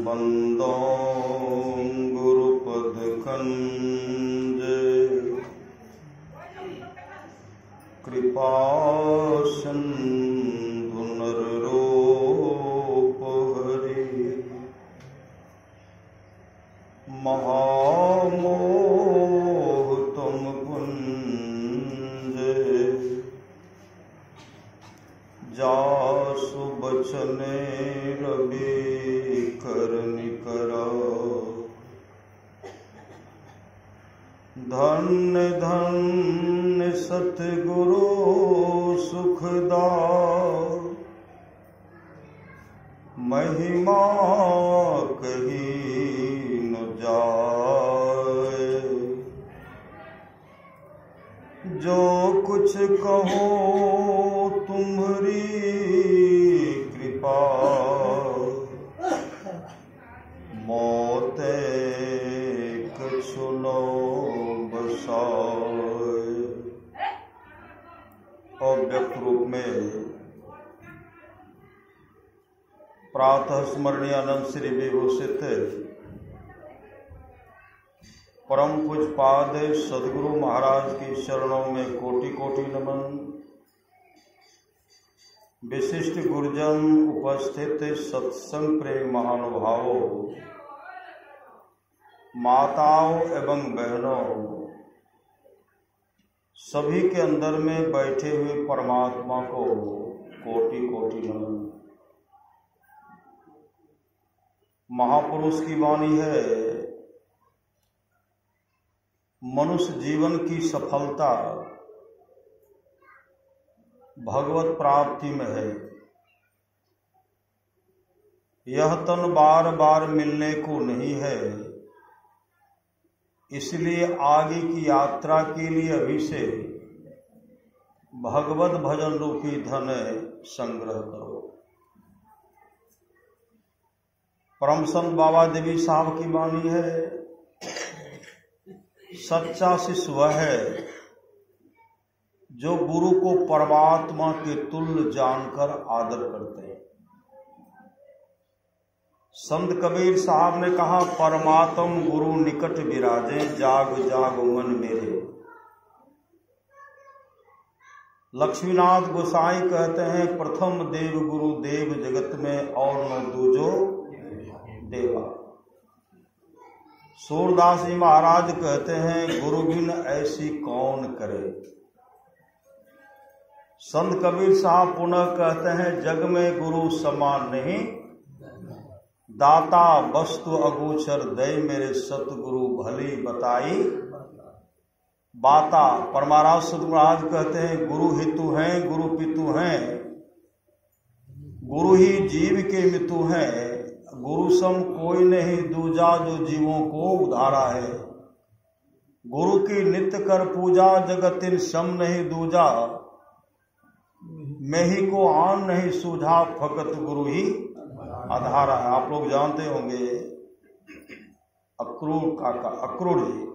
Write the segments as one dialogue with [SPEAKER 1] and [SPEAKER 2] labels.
[SPEAKER 1] मंदो गुरुपद कंज कृपा सिंधु नर रूप हरि महामोह तुम कुंज जासु बचने रवि करनि करा धन्य धन्य सतगुरु सुखदा महिमा कही न जाए जो कुछ कहो तुम्हारी कृपा मोते कछु न बसाए। और व्यक्त रूप में प्रातः स्मरणीय अनंत श्री विभूषित परम पूज्यपाद सद्गुरु महाराज की शरणों में कोटि कोटि नमन। विशिष्ट गुरुजन, उपस्थित सत्संग प्रेम महानुभावों, माताओं एवं बहनों, सभी के अंदर में बैठे हुए परमात्मा को कोटि कोटि नमन। महापुरुष की वाणी है, मनुष्य जीवन की सफलता भगवत प्राप्ति में है। यह तन बार बार मिलने को नहीं है, इसलिए आगे की यात्रा के लिए अभी से भगवत भजन रूपी धन संग्रह करो। परम संत बाबा देवी साहब की वाणी है, सच्चा शिष्य वह है जो गुरु को परमात्मा के तुल्य जानकर आदर करते हैं। संत कबीर साहब ने कहा, परमात्म गुरु निकट विराजे, जाग जाग मन मेरे। लक्ष्मीनाथ गोसाई कहते हैं, प्रथम देव गुरु देव जगत में और न दूजो देवा। सूरदास जी महाराज कहते हैं, गुरु बिन ऐसी कौन करे। संत कबीर साहब पुनः कहते हैं, जग में गुरु समान नहीं, दाता वस्तु अगोचर दय मेरे सतगुरु भली बताई बाता। परमाराज सतगुरु महाराज कहते हैं, गुरु हितु हैं, गुरु पितु हैं, गुरु ही जीव के मितु हैं। गुरु सम कोई नहीं दूजा, जो जीवों को उधारा है। गुरु की नित्य कर पूजा, जगतिन सम नहीं दूजा। मैं ही को आन नहीं सूझा, फकत गुरु ही आधारा है। आप लोग जानते होंगे अक्रूर काका, अक्रूर जी,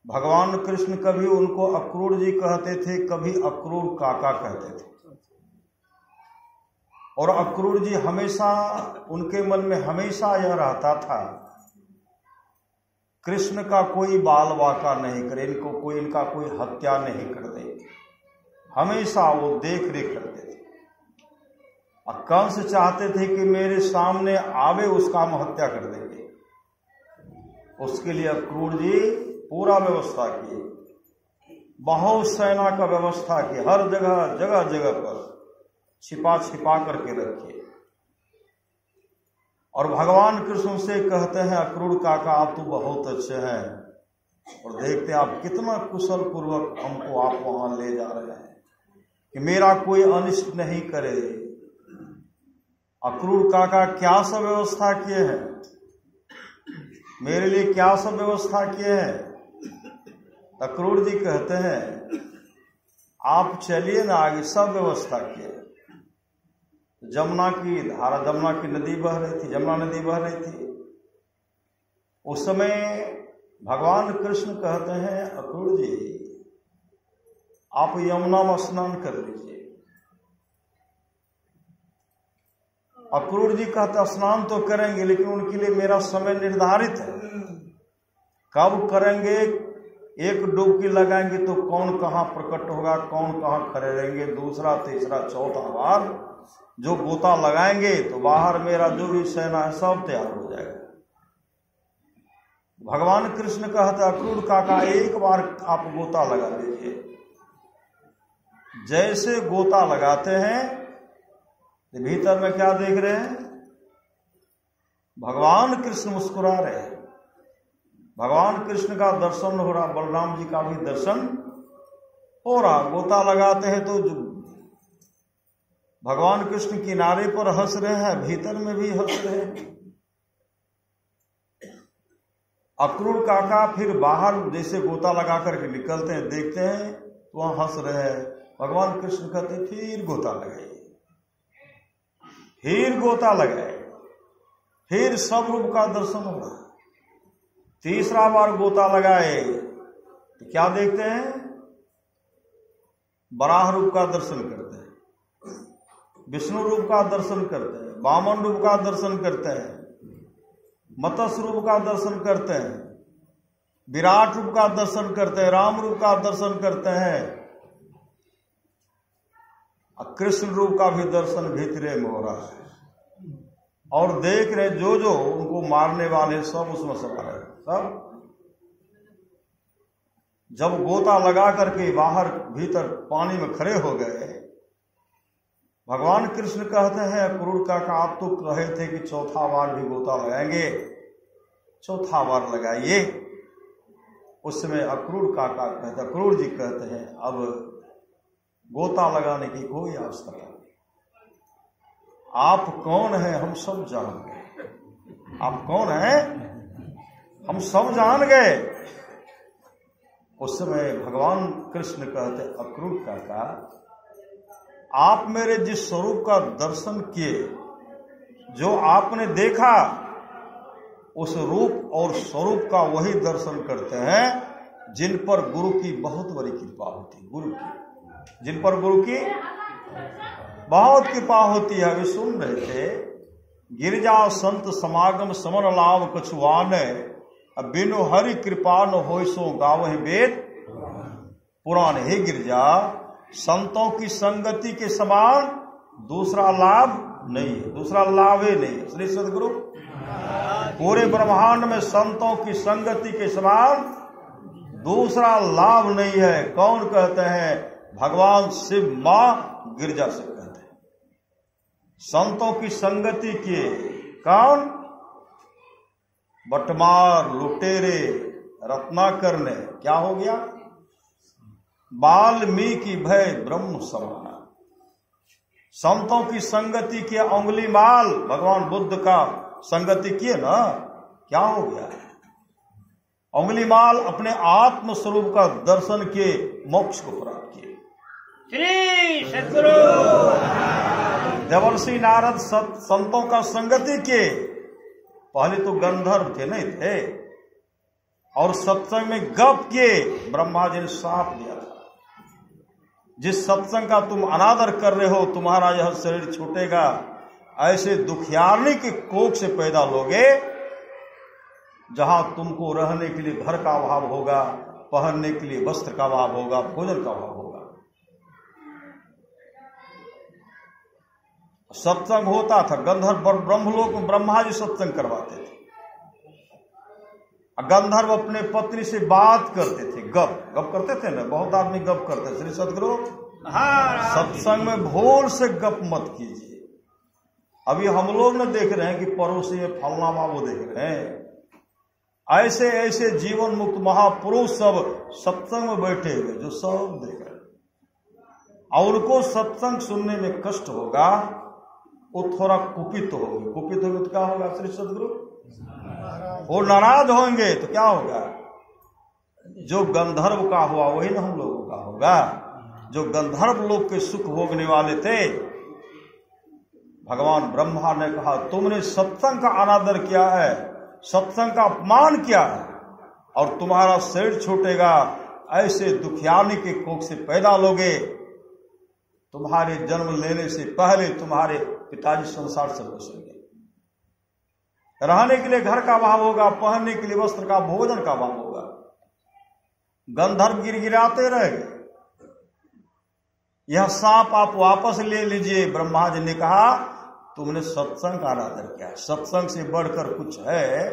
[SPEAKER 1] भगवान कृष्ण कभी उनको अक्रूर जी कहते थे, कभी अक्रूर काका कहते थे। और अक्रूर जी हमेशा, उनके मन में हमेशा यह रहता था, कृष्ण का कोई बाल वाका नहीं करे, इनका कोई हत्या नहीं कर दे। हमेशा वो देख रेख करते थे। और कंस चाहते थे कि मेरे सामने आवे, उसका हम हत्या कर देंगे। उसके लिए अक्रूर जी पूरा व्यवस्था किए, बहुत सेना का व्यवस्था की, हर जगह जगह जगह पर छिपा छिपा करके रखे। और भगवान कृष्ण से कहते हैं, अक्रूर काका आप तो बहुत अच्छे हैं, और देखते हैं आप कितना कुशल पूर्वक हमको आप वहां ले जा रहे हैं कि मेरा कोई अनिष्ट नहीं करे। अक्रूर काका क्या सब व्यवस्था किए हैं, मेरे लिए क्या सब व्यवस्था किए हैं। अक्रूर जी कहते हैं, आप चलिए ना आगे, सब व्यवस्था किए। जमुना की धारा, जमुना की नदी बह रही थी, जमुना नदी बह रही थी। उस समय भगवान कृष्ण कहते हैं, अक्रूर जी आप यमुना में स्नान कर लीजिए। अक्रूर जी कहते स्नान तो करेंगे, लेकिन उनके लिए मेरा समय निर्धारित है। कब करेंगे? एक डुबकी लगाएंगे तो कौन कहाँ प्रकट होगा, कौन कहाँ खड़े रहेंगे, दूसरा तीसरा चौथा बार जो गोता लगाएंगे तो बाहर मेरा जो भी सेना है सब तैयार हो जाएगा। भगवान कृष्ण कहते अक्रूर काका एक बार आप गोता लगा लीजिए। जैसे गोता लगाते हैं तो भीतर में क्या देख रहे हैं? भगवान कृष्ण मुस्कुरा रहे हैं। भगवान कृष्ण का दर्शन हो रहा, बलराम जी का भी दर्शन हो रहा। गोता लगाते हैं तो भगवान कृष्ण किनारे पर हंस रहे हैं, भीतर में भी हंस रहे हैं। अक्रूर काका फिर बाहर जैसे गोता लगा करके निकलते हैं, देखते हैं तो वहां हंस रहे हैं। भगवान कृष्ण कहते फिर गोता लगाइए, फिर गोता लगाए, फिर सब रूप का दर्शन हो रहा। तीसरा बार गोता लगाए तो क्या देखते हैं? वराह रूप का दर्शन करते हैं, विष्णु रूप का दर्शन करते हैं, वामन रूप का दर्शन करते हैं, मत्स्य रूप का दर्शन करते हैं, विराट रूप का दर्शन करते हैं, राम रूप का दर्शन करते हैं, कृष्ण रूप का भी दर्शन भीतरे में हो रहा है। और देख रहे जो जो उनको मारने वाले सब उसमें सवार है। सब जब गोता लगा करके बाहर भीतर पानी में खड़े हो गए, भगवान कृष्ण कहते हैं अक्रूर काका आप तो कहे थे कि चौथा बार भी गोता लगाएंगे, चौथा बार लगाइए। उस समय अक्रूर काका कहते, अक्रूर जी कहते हैं अब गोता लगाने की कोई आवश्यकता नहीं, आप कौन हैं हम सब जान गए। आप कौन हैं हम सब जान गए। उस समय भगवान कृष्ण कहते अक्रूर काका आप मेरे जिस स्वरूप का दर्शन किए, जो आपने देखा उस रूप और स्वरूप का वही दर्शन करते हैं जिन पर गुरु की बहुत बड़ी कृपा होती है। गुरु की, जिन पर गुरु की बहुत कृपा होती है। अभी सुन रहे थे गिरिजा संत समागम समन लाभ कछुआन, बिनु हरि कृपा न होय सो गावहि वेद पुराण। हे गिरिजा, संतों की संगति के समान दूसरा लाभ नहीं है, दूसरा लाभ ही नहीं है। श्री सदगुरु पूरे ब्रह्मांड में संतों की संगति के समान दूसरा लाभ नहीं है। कौन कहते हैं? भगवान शिव मां गिरिजा से कहते हैं संतों की संगति के। कौन? बटमार, लुटेरे, रत्नाकर ने क्या हो गया? वाल्मीकि भय ब्रह्म समाना। संतों की संगति किया, उंगली माल भगवान बुद्ध का संगति किए ना, क्या हो गया? उंगली माल अपने आत्म स्वरूप का दर्शन किए, मोक्ष को प्राप्त किए।
[SPEAKER 2] श्री सद्गुरु
[SPEAKER 1] देवर्षि नारद संतों का संगति किए। पहले तो गंधर्व थे, नहीं थे, और सत्संग में गप किए। ब्रह्मा जी ने साफ दिया था जिस सत्संग का तुम अनादर कर रहे हो तुम्हारा यह शरीर छूटेगा। ऐसे दुखियारनी के कोख से पैदा लोगे जहां तुमको रहने के लिए घर का अभाव होगा, पहनने के लिए वस्त्र का अभाव होगा, भोजन का अभाव होगा। सत्संग होता था, गंधर्व ब्रह्मलोक में ब्रह्मा जी सत्संग करवाते थे। गंधर्व अपने पत्नी से बात करते थे, गप करते थे ना, बहुत आदमी गप करते। श्री सदगुरु सत्संग में भूल से गप मत कीजिए। अभी हम लोग न देख रहे हैं कि पड़ोसी में फलना बाबू देख रहे हैं। ऐसे ऐसे जीवन मुक्त महापुरुष सब सत्संग में बैठे हुए जो सब देख रहे हैं, और उनको सत्संग सुनने में कष्ट होगा, वो थोड़ा कुपित होंगे। कुपित होंगे तो क्या होगा? श्री सदगुरु वो नाराज होंगे तो क्या होगा? जो गंधर्व का हुआ वही ना हम लोगों का होगा। जो गंधर्व लोग के सुख भोगने वाले थे, भगवान ब्रह्मा ने कहा तुमने सत्संग का अनादर किया है, सत्संग का अपमान किया है, और तुम्हारा शरीर छूटेगा। ऐसे दुखियानी के कोख से पैदा लोगे। तुम्हारे जन्म लेने से पहले तुम्हारे पिताजी संसार से बस गए। रहने के लिए घर का अभाव होगा, पहनने के लिए वस्त्र का, भोजन का अभाव होगा। गंधर्व गिरगिराते रहेंगे। यह सांप आप वापस ले लीजिए। ब्रह्मा जी ने कहा तुमने सत्संग का आराधन किया, सत्संग से बढ़कर कुछ है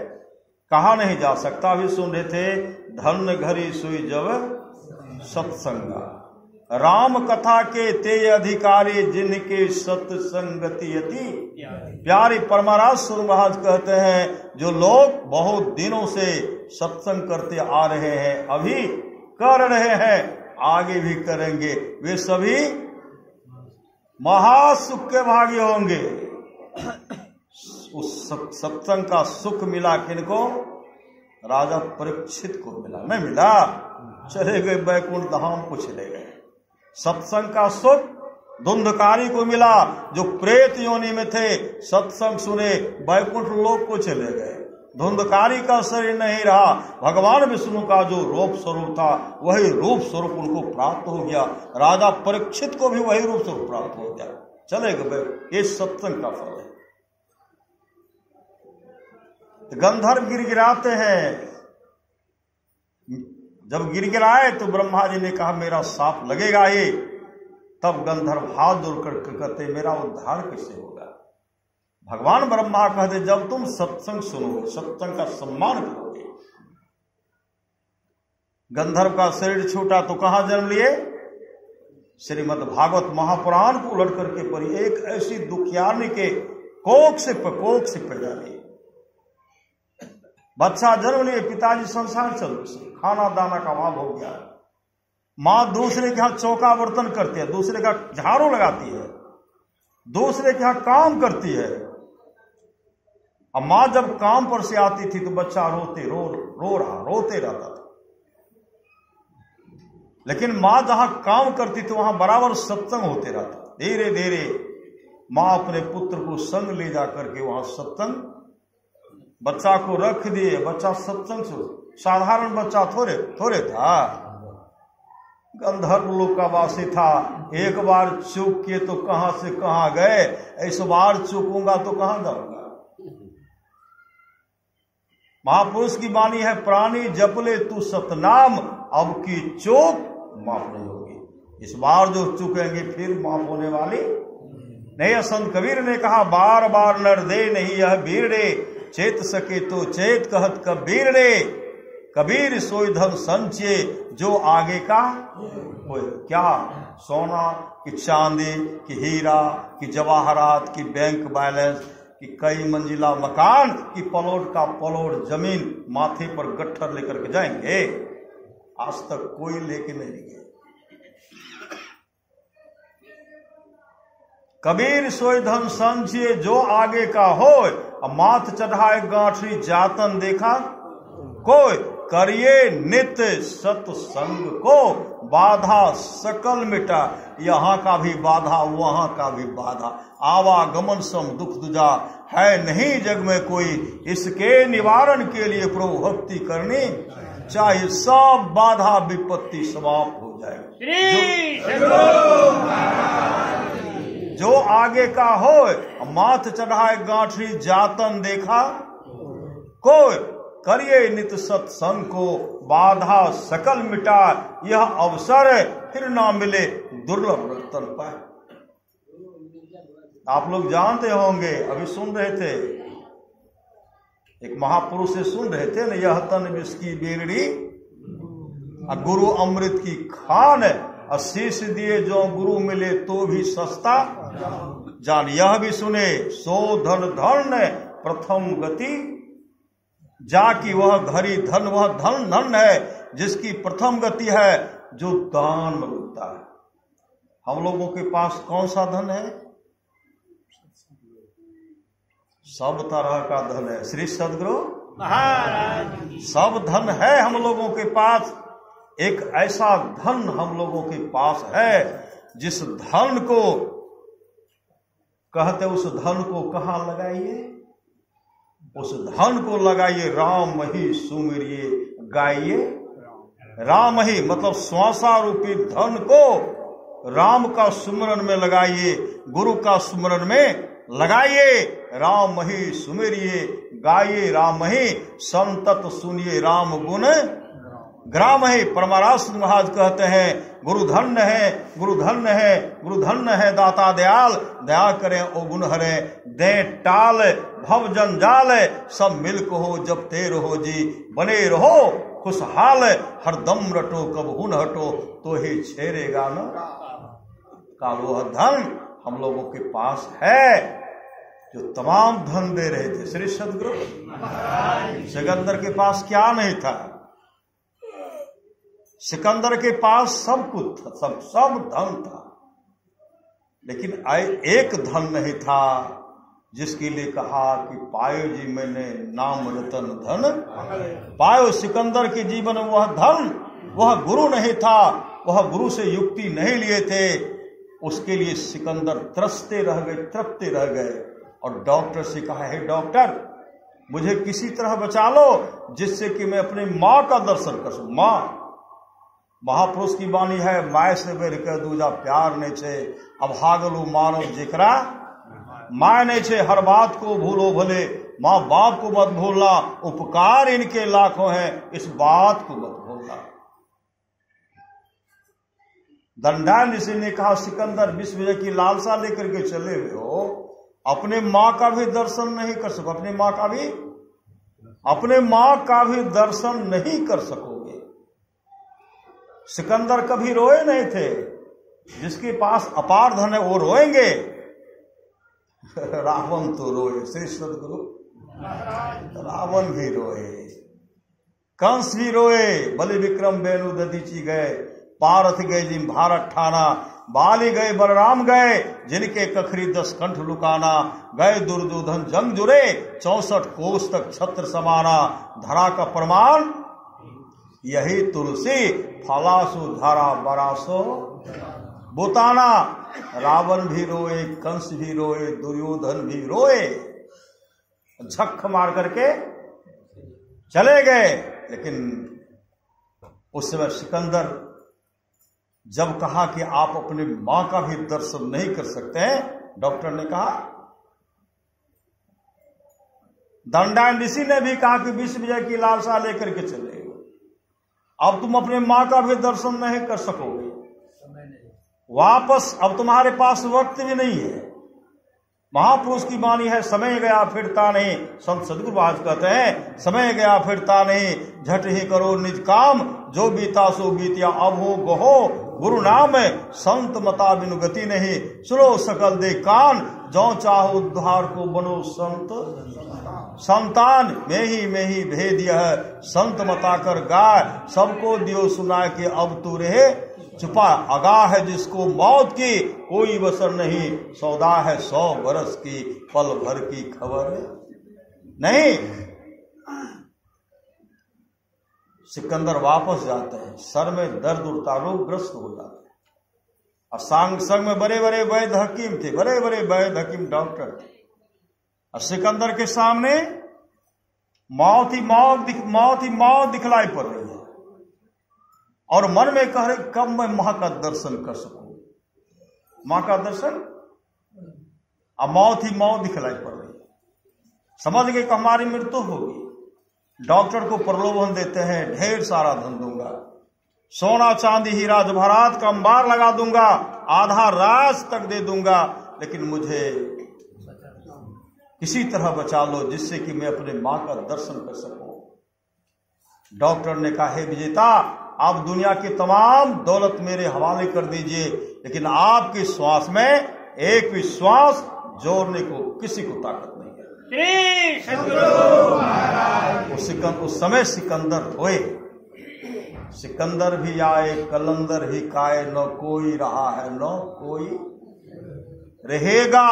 [SPEAKER 1] कहा नहीं जा सकता। अभी सुन रहे थे, धन घरी सुई जब सत्संगा, राम कथा के ते अधिकारी जिनके सत्संगति यति प्यारी। परमाराज सूर्य महाराज कहते हैं जो लोग बहुत दिनों से सत्संग करते आ रहे हैं, अभी कर रहे हैं, आगे भी करेंगे, वे सभी महासुख के भागी होंगे। उस सत्संग का सुख मिला किनको? राजा परीक्षित को मिला, नहीं मिला? चले गए बैकुंठ धाम को, चले गए। सत्संग का सुख धुंधकारी को मिला, जो प्रेत योनि में थे, सत्संग सुने, बैकुंठ लोक को चले गए। धुंधकारी का शरीर नहीं रहा, भगवान विष्णु का जो रूप स्वरूप था वही रूप स्वरूप उनको प्राप्त हो गया। राजा परीक्षित को भी वही रूप स्वरूप प्राप्त हो गया, चले गए। ये सत्संग का फल है। गंधर्व गिरगिराते हैं। जब गिरगिराए तो ब्रह्मा जी ने कहा मेरा साप लगेगा ये। तब गंधर्व हाथ जोड़कर कहते मेरा उद्धार कैसे होगा? भगवान ब्रह्मा कहते जब तुम सत्संग सुनोगे, सत्संग का सम्मान करोगे। गंधर्व का शरीर छूटा तो कहां जन्म लिए? श्रीमद् भागवत महापुराण को उलट करके पढ़ी। एक ऐसी दुखियारनी के कोख से पैदा लिए, बच्चा जन्म लिए, पिताजी संसार चल, खाना दाना का अभाव हो गया। माँ दूसरे के यहां चौका बर्तन करती है, दूसरे का झाड़ू लगाती है, दूसरे के यहां काम करती है। अब माँ जब काम पर से आती थी तो बच्चा रोते रहता था। लेकिन माँ जहां काम करती थी वहां बराबर सत्संग होते रहता। धीरे धीरे माँ अपने पुत्र को संग ले जा करके वहां सत्संग, बच्चा को रख दिए। बच्चा सत्संग से, साधारण बच्चा थोड़े था, गंधर्व लोक का वासी था। एक बार चूक किए तो कहां से कहां गए, इस बार चूकूंगा तो कहां जाऊंगा। महापुरुष की वाणी है, प्राणी जपले तू सतनाम, अब की चूक माफ नहीं होगी। इस बार जो चूकेंगे फिर माफ होने वाली नहीं। संत कबीर ने कहा बार बार नर दे नहीं यह वीर रे, चेत सके तो चेत कहत कबीर रे। कबीर सोई धन संचय जो आगे का होए। क्या सोना कि चांदी कि हीरा कि जवाहरात कि बैंक बैलेंस कि कई मंजिला मकान कि प्लॉट का प्लॉट जमीन माथे पर गट्ठर लेकर के जाएंगे? आज तक कोई लेके नहीं गए। कबीर सोई धन संचय जो आगे का होए, माथ चढ़ाए गांठी जातन देखा कोई। करिए नित्य सत्संग को, बाधा सकल मिटा। यहाँ का भी बाधा वहां का भी बाधा, आवागमन सम दुख दुजा है नहीं जग में कोई। इसके निवारण के लिए प्रभु भक्ति करनी चाहिए, सब बाधा विपत्ति समाप्त हो जाएगी। जो आगे का हो, माथ चढ़ाए गांठी जातन देखा कोई। करिए नित्य सत्संग को, बाधा सकल मिटा। यह अवसर फिर ना मिले, दुर्लभ रतन पाए। आप लोग जानते होंगे, अभी सुन रहे थे, एक महापुरुष से सुन रहे थे न, यह तन विष की बेगड़ी गुरु अमृत की खान, आशीष दिए जो गुरु मिले तो भी सस्ता जान। यह भी सुने सो धन धन प्रथम गति जाकी, वह घड़ी धन, वह धन है जिसकी प्रथम गति है, जो दान में मिलता है। हम लोगों के पास कौन सा धन है? सब तरह का धन है। श्री सदगुरु महाराज, सब धन है हम लोगों के पास। एक ऐसा धन हम लोगों के पास है जिस धन को कहते, उस धन को कहां लगाइए? उस धन को लगाइए राम ही सुमिरिए गाइए। राम ही मतलब श्वासा रूपी धन को राम का सुमरन में लगाइए, गुरु का सुमरन में लगाइए। राम ही सुमेरिए गाइए, राम ही संतत सुनिए, राम गुण ग्राम है। परमारास महाराज कहते हैं गुरु धन्य है, गुरु धन्य है, गुरु धन्य है दाता दयाल, दया करें ओ गुण हरे, दे टाल भव जंजाल, सब मिल कहो जब ते रहो जी, बने रहो खुशहाल, हर दम रटो कब हुन हटो, तो ही छेरेगा न का वह धन हम लोगों के पास है जो तमाम धन दे रहे थे श्री सदगुरु। सिकंदर के पास क्या नहीं था? सिकंदर के पास सब कुछ था, सब धन था, लेकिन एक धन नहीं था जिसके लिए कहा कि पायो जी मैंने नाम रतन धन पायो। सिकंदर के जीवन में वह धन, वह गुरु नहीं था, वह गुरु से युक्ति नहीं लिए थे। उसके लिए सिकंदर त्रसते रह गए, तृप्ते रह गए, और डॉक्टर से कहा, हे डॉक्टर मुझे किसी तरह बचा लो जिससे कि मैं अपनी माँ का दर्शन कर सकूं। माँ, महापुरुष की वाणी है, माय से बेर कर दूजा प्यार नहीं छे, अब हागलू मानो जिकरा माय नहीं छे, हर बात को भूलो भले, माँ बाप को मत भूलना, उपकार इनके लाखों हैं, इस बात को मत भूलना। दंडान ऋषि ने कहा, सिकंदर विश्व विजय की लालसा लेकर के चले हुए हो, अपने माँ का भी दर्शन नहीं कर सको, अपने माँ का भी दर्शन नहीं कर सकोगे। सिकंदर कभी रोए नहीं थे, जिसके पास अपार धन है वो रोएंगे। रावण तो रोए श्री सदगुरु, रावण भी रोए, कंस भी रोए, बलि विक्रम बेनु दधीची गए, पारथ गए जिन भारत ठाना, बाली गए बलराम गए जिनके कखरी 10 कंठ लुकाना, गए दुर्योधन जंग जुरे 64 कोस तक छत्र समाना, धरा का प्रमाण यही तुलसी, फलासु धारा बरासो बुताना। रावण भी रोए, कंस भी रोए, दुर्योधन भी रोए, झक मार करके चले गए। लेकिन उस समय सिकंदर जब कहा कि आप अपने मां का भी दर्शन नहीं कर सकते हैं, डॉक्टर ने कहा, दंडान ऋषि ने भी कहा कि विश्व विजय की लालसा लेकर के चले, अब तुम अपने मां का भी दर्शन नहीं कर सकोगे वापस, अब तुम्हारे पास वक्त भी नहीं है। महापुरुष की वाणी है, समय गया फिरता नहीं। संत सदगुरु महाराज कहते हैं, समय गया फिरता नहीं, झट ही करो निज काम, जो बीता सो बीतिया अब हो गहो, गुरु नाम संत मता बिनु गति नहीं, सुनो सकल दे कान, जो चाहो उद्धार को बनो संत संतान, में ही भेद यह संत मता कर गाय, सबको दियो सुना के अब तू रहे चुपा, आगाह है जिसको मौत की कोई बसर नहीं, सौदा है 100 बरस की पल भर की खबर नहीं। सिकंदर वापस जाते हैं, सर में दर्द उठता, रोगग्रस्त हो जाते हैं, और संग में बड़े बड़े वैद्य हकीम थे, बड़े बड़े वैद्य हकीम डॉक्टर थे, और सिकंदर के सामने मौत ही मौत दिखलाई पड़ रही है, और मन में कह रहे कब मैं मां का दर्शन कर सकूं, मां का दर्शन, अब मौत ही मौत दिखलाई पड़ रही है। समझ गए कि हमारी मृत्यु होगी। डॉक्टर को प्रलोभन देते हैं, ढेर सारा धन दूंगा, सोना चांदी हीरा जवाहरात का अंबार लगा दूंगा, आधा राज तक दे दूंगा, लेकिन मुझे किसी तरह बचा लो जिससे कि मैं अपने मां का दर्शन कर सकूं। डॉक्टर ने कहा, हे विजेता, आप दुनिया की तमाम दौलत मेरे हवाले कर दीजिए, लेकिन आपके श्वास में एक भी श्वास जोड़ने को किसी को ताकत नहीं है। उस समय सिकंदर रोए, सिकंदर भी आए कलंदर ही काए, न कोई रहा है न कोई रहेगा,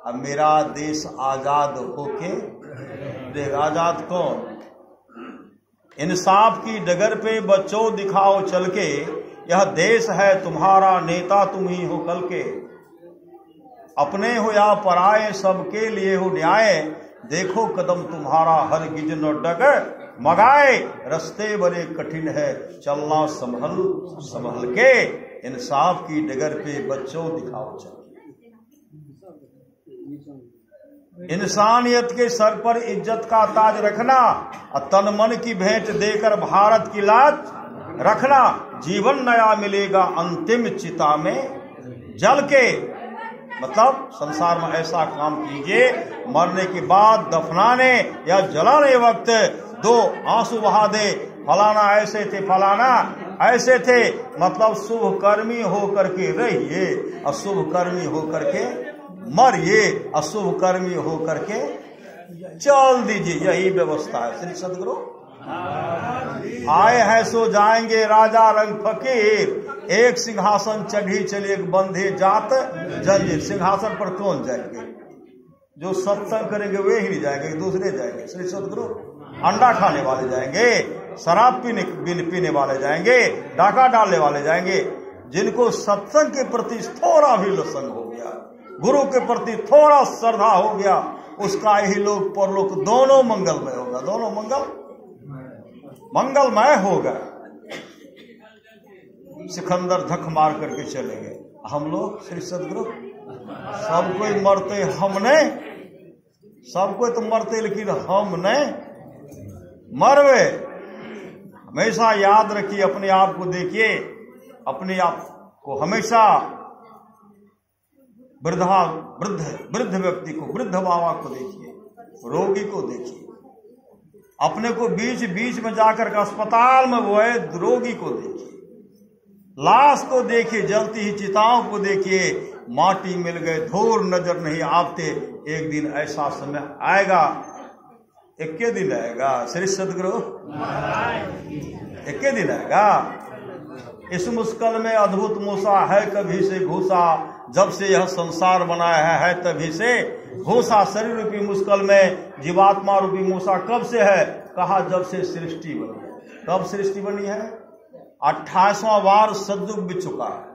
[SPEAKER 1] अब मेरा देश आजाद होके रहेगा। आजाद कौन? इंसाफ की डगर पे बच्चों दिखाओ चल के, यह देश है तुम्हारा, नेता तुम ही हो कल के, अपने हो या पराए सबके लिए हो न्याय, देखो कदम तुम्हारा हर गिज न डग मगाए, रस्ते बड़े कठिन है चलना संभल के। इंसाफ की डगर पे बच्चों दिखाओ चल। इंसानियत के सर पर इज्जत का ताज रखना और तन मन की भेंट देकर भारत की लाज रखना। जीवन नया मिलेगा अंतिम चिता में जल के। मतलब संसार में ऐसा काम कीजिए, मरने के बाद दफनाने या जलाने वक्त 2 आंसू बहा दे, फलाना ऐसे थे, फलाना ऐसे थे। मतलब शुभ कर्मी होकर के रहिए, अशुभ कर्मी होकर के मरिए, अशुभ कर्मी होकर के चल दीजिए। यही व्यवस्था है श्री सदगुरु। आए हैं सो जाएंगे राजा रंग फकीर, एक सिंहासन चढ़ी चले एक बंधे जात जंजीर। सिंहासन पर कौन जाएंगे? जो सत्संग करेंगे वे ही नहीं जाएंगे, दूसरे जाएंगे श्री सदगुरु। अंडा खाने वाले जाएंगे, शराब पीने वाले जाएंगे, डाका डालने वाले जाएंगे। जिनको सत्संग के प्रति थोड़ा भी लसन हो गया, गुरु के प्रति थोड़ा श्रद्धा हो गया, उसका ही लोग परलोक दोनों मंगलमय होगा, दोनों मंगलमय होगा। सिकंदर धक मार करके चले गए। हम लोग श्री सदगुरु सब कोई मरते, हमने सब कोई तो मरते, लेकिन हमने मरवे। हमेशा याद रखिए, अपने आप को देखिए, अपने आप को हमेशा वृद्ध व्यक्ति को, वृद्ध बाबा को देखिए, रोगी को देखिए, अपने को बीच बीच में जाकर के अस्पताल में वो है, रोगी को देखिए, लाश को देखिए, जलती ही चिताओं को देखिए। माटी मिल गए, धूल नजर नहीं आते। एक दिन ऐसा समय आएगा, एक दिन आएगा श्री सदगुरु, एक दिन आएगा। इस मुश्किल में अद्भुत मूसा है कभी से घुसा, जब से यह संसार बनाया है तभी से घुसा। शरीर रूपी मुश्किल में जीवात्मा रूपी मूसा कब से है? कहा जब से सृष्टि बनी है। कब सृष्टि बनी है? 28वां वार सतयुग बीत चुका है,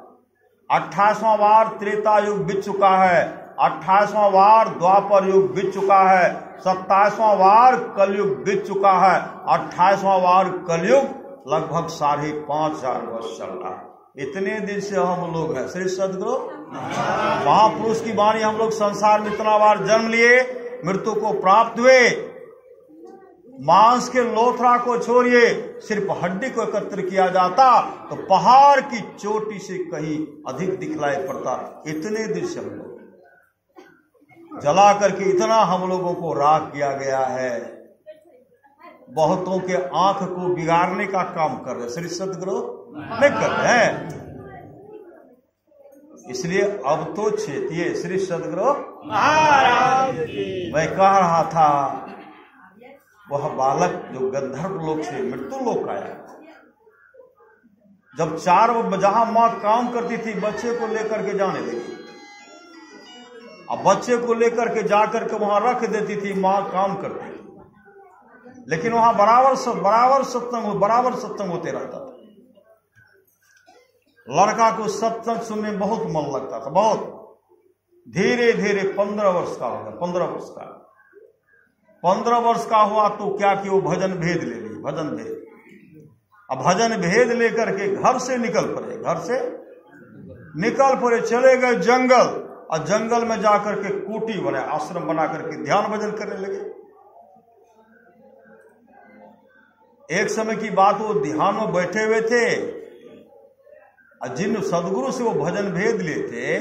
[SPEAKER 1] 28वां वार त्रेता युग बीत चुका है, 28वां वार द्वापर युग बीत चुका है, 27वां वार कलयुग बीत चुका है, 28वां वार कलयुग लगभग 5,500 वर्ष चल रहा है। इतने दिन से हम लोग हैं श्री सदगुरु। महापुरुष की वाणी, हम लोग संसार में इतना बार जन्म लिए, मृत्यु को प्राप्त हुए। मांस के लोथड़ा को छोड़िए, सिर्फ हड्डी को एकत्र किया जाता तो पहाड़ की चोटी से कहीं अधिक दिखलाई पड़ता। इतने दिन से हम लोग जला करके इतना हम लोगों को राख किया गया है। बहुतों के आंख को बिगाड़ने का काम कर रहे श्री सदगुरु नहीं कर रहे हैं। इसलिए अब तो चेतिए श्री सदगुरु महाराज। मैं कह रहा था, वह बालक जो गंधर्व लोक से मृत्यु लोक आया, जब 4 जहां मां काम करती थी, बच्चे को लेकर के जाने लगी। अब बच्चे को लेकर के जाकर के वहां रख देती थी, मां काम करती थी, लेकिन वहां बराबर सत्संग होते रहता था। लड़का को सत्संग सुनने बहुत मन लगता था, बहुत। धीरे धीरे 15 वर्ष का हो गया, 15 वर्ष का हुआ तो क्या कि वो भजन भेद ले ली, भजन भेद। अब भजन भेद लेकर के घर से निकल पड़े, चले गए जंगल, और जंगल में जाकर के कुटी बने, आश्रम बना करके ध्यान भजन करने लगे। एक समय की बात, वो ध्यान में बैठे हुए थे, और जिन सदगुरु से वो भजन भेद लिए थे,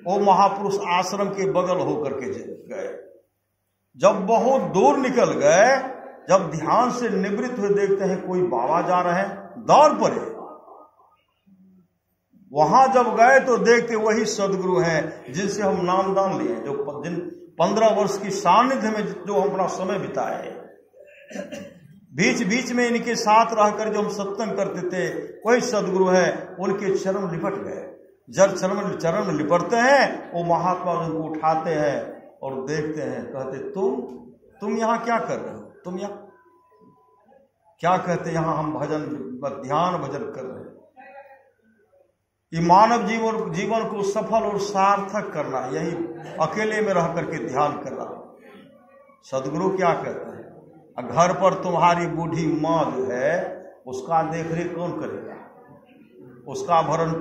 [SPEAKER 1] वो महापुरुष आश्रम के बगल होकर के गए। जब बहुत दूर निकल गए, जब ध्यान से निवृत्त हुए, देखते हैं कोई बाबा जा रहे हैं, दौड़ पड़े। वहां जब गए तो देखते वही सदगुरु हैं जिनसे हम नामदान लिए, जो जिन 15 वर्ष की सानिध्य में जो हम अपना समय बिताए, बीच बीच में इनके साथ रहकर जो हम सत्संग करते थे, वही सदगुरु हैं। उनके चरण लिपट गए। जब चरण में लिपटते हैं, वो महात्मा उनको उठाते हैं और देखते हैं, कहते तुम यहाँ क्या कर रहे हो? तुम यहाँ क्या कहते? यहाँ हम ध्यान भजन कर रहे हैं। ये मानव जीवन को सफल और सार्थक करना, यही अकेले में रह करके ध्यान कर रहा। सदगुरु क्या कहते हैं? घर पर तुम्हारी बूढ़ी माँ जो है, उसका देख रेख कौन करेगा? उसका भरण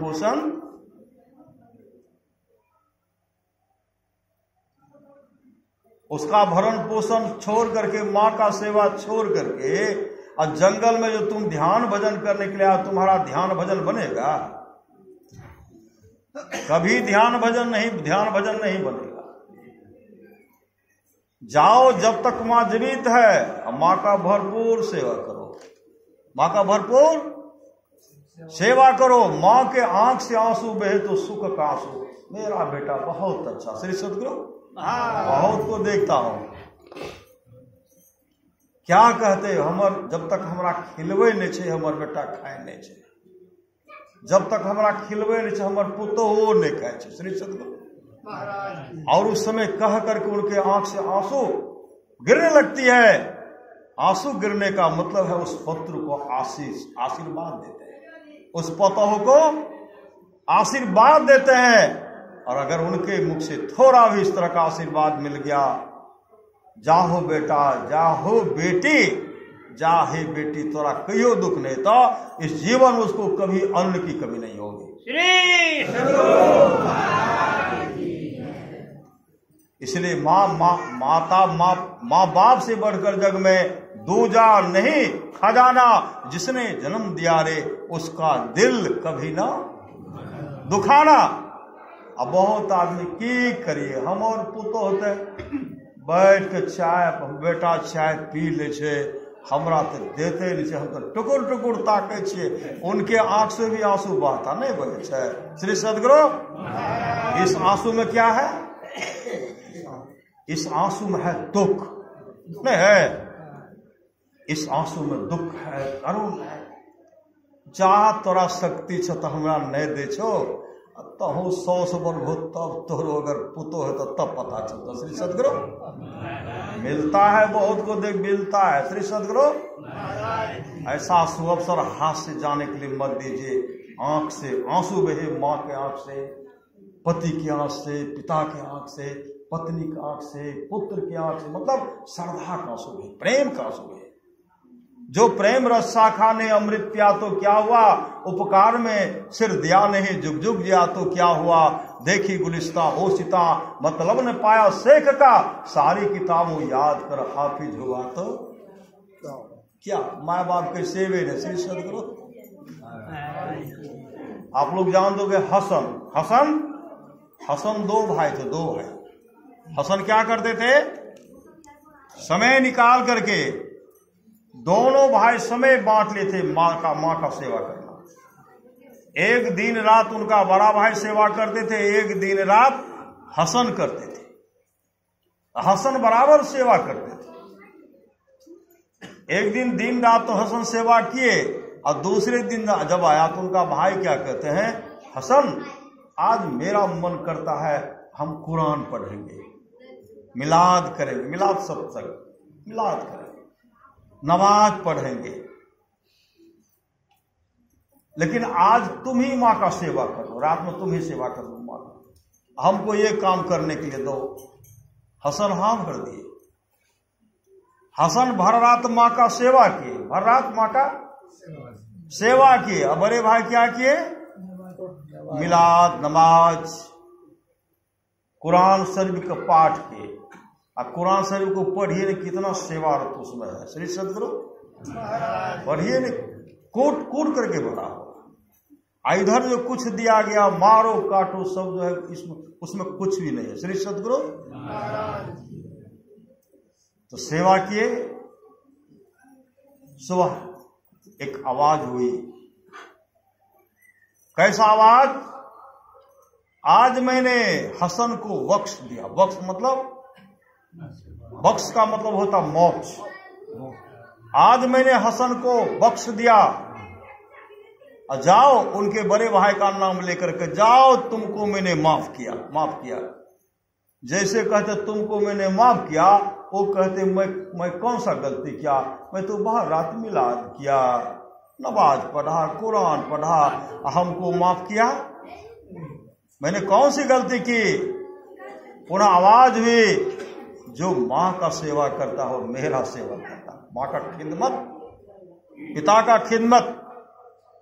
[SPEAKER 1] पोषण छोड़ करके, माँ का सेवा छोड़ करके, और जंगल में जो तुम ध्यान भजन करने के लिए आए, तुम्हारा ध्यान भजन बनेगा? कभी ध्यान भजन नहीं बनेगा। जाओ, जब तक माँ जीवित है माँ का भरपूर सेवा करो, माँ का भरपूर सेवा करो। माँ के आंख से आंसू बहे तो सुख का आंसू। मेरा बेटा बहुत अच्छा, श्री सदगुरु बहुत को देखता हूं, क्या कहते हमर जब तक हमरा खिलवे नहीं छे हमर बेटा खाए नहीं छे, जब तक हमरा खिलवे नहीं छे हमर पुतोहो नहीं खाए छे, श्री सदगुरु। और उस समय कह करके उनके आंख से आंसू गिरने लगती है। आंसू गिरने का मतलब है उस पुत्र को आशीर्वाद देते हैं, उस पुतोह को आशीर्वाद देते हैं। और अगर उनके मुख से थोड़ा भी इस तरह का आशीर्वाद मिल गया, जाहो बेटा, जाहो बेटी, जा हे बेटी, तोरा कहियो दुख नहीं, तो इस जीवन में उसको कभी अन्न की कमी नहीं होगी। इसलिए माँ बाप से बढ़कर जग में दूजा नहीं खजाना, जिसने जन्म दिया रे उसका दिल कभी ना दुखाना। अब बहुत आदमी की करिए, हम और पुतो होते बैठ के चाय, बेटा चाय पी ले छे, हमरा तो देते नहीं छे, हम तो टुकुर टुकुर ताके छे, उनके आंख से भी आंसू बहता नहीं बहे छे। श्री सदगुरु, इस आंसू में क्या है? इस आंसू में है दुख नहीं है, इस आंसू में दुख है, करुण है। जा तोरा शक्ति छ तो हमरा नहीं दे छो, तहु 100 से बढ़ो तब तोरो अगर पुतो है तो तब पता चलता। श्री सदगुरु मिलता है, बहुत को देख मिलता है। श्री सदगुरु ऐसा सुअवसर हाथ से जाने के लिए मत दीजिए। आंख से आंसू बहे, माँ के आंख से, पति की आंख से, पिता के आंख से, पत्नी की आंख से, पुत्र की आंख से, मतलब श्रद्धा का आंसू बहे, प्रेम का आंसू बहे। जो प्रेम रस शाखा ने अमृत पिया तो क्या हुआ, उपकार में सिर दिया नहीं, जुग जुग जिया तो क्या हुआ। देखी गुलिस्ता ओ सीता, मतलब ने पाया शेख का, सारी किताबों याद कर हाफिज हुआ तो क्या। माँ बाप के सेवे ने, श्री सदगुरु आप लोग जान दोगे। हसन 2 भाई थे, 2 भाई। हसन क्या करते थे, समय निकाल करके दोनों भाई समय बांट लेते माँ का सेवा करना। एक दिन रात उनका बड़ा भाई सेवा करते थे, एक दिन रात हसन करते थे। हसन बराबर सेवा करते थे। एक दिन रात तो हसन सेवा किए, और दूसरे दिन जब आया तो उनका भाई क्या कहते हैं, हसन आज मेरा मन करता है हम कुरान पढ़ेंगे, मिलाद करेंगे, मिलाद सत्संग, मिलाद करेंगे, नमाज पढ़ेंगे, लेकिन आज तुम ही माँ का सेवा करो, रात में तुम ही सेवा करो माँ का, हमको ये काम करने के लिए दो। हसन हाँ भर दिए। हसन भर रात माँ का सेवा किए, भर रात माँ का सेवा किए। अब बड़े भाई क्या किए, मिलाद, नमाज, कुरान शरीफ का पाठ किए। अब कुरान शरीफ को पढ़िए, कितना सेवा उसमें है। श्री सदगुरु पढ़िए, कूट कूट करके भरा। इधर जो कुछ दिया गया, मारो काटो सब जो है, उसमें कुछ भी नहीं है। श्री सदगुरु तो सेवा किए। सुबह एक आवाज हुई, कैसा आवाज, आज मैंने हसन को बख्श दिया। बख्श मतलब, बख्श का मतलब होता मोक्ष। आज मैंने हसन को बख्श दिया, और जाओ उनके बड़े भाई का नाम लेकर के जाओ, तुमको मैंने माफ किया। जैसे कहते तुमको मैंने माफ किया, वो कहते मैं कौन सा गलती किया, मैं तो बाहर रात मिलाद किया, नमाज पढ़ा, कुरान पढ़ा, हमको माफ किया, मैंने कौन सी गलती की। पुनः आवाज हुई, जो माँ का सेवा करता हो मेरा सेवा करता, माँ का खिदमत, पिता का खिदमत,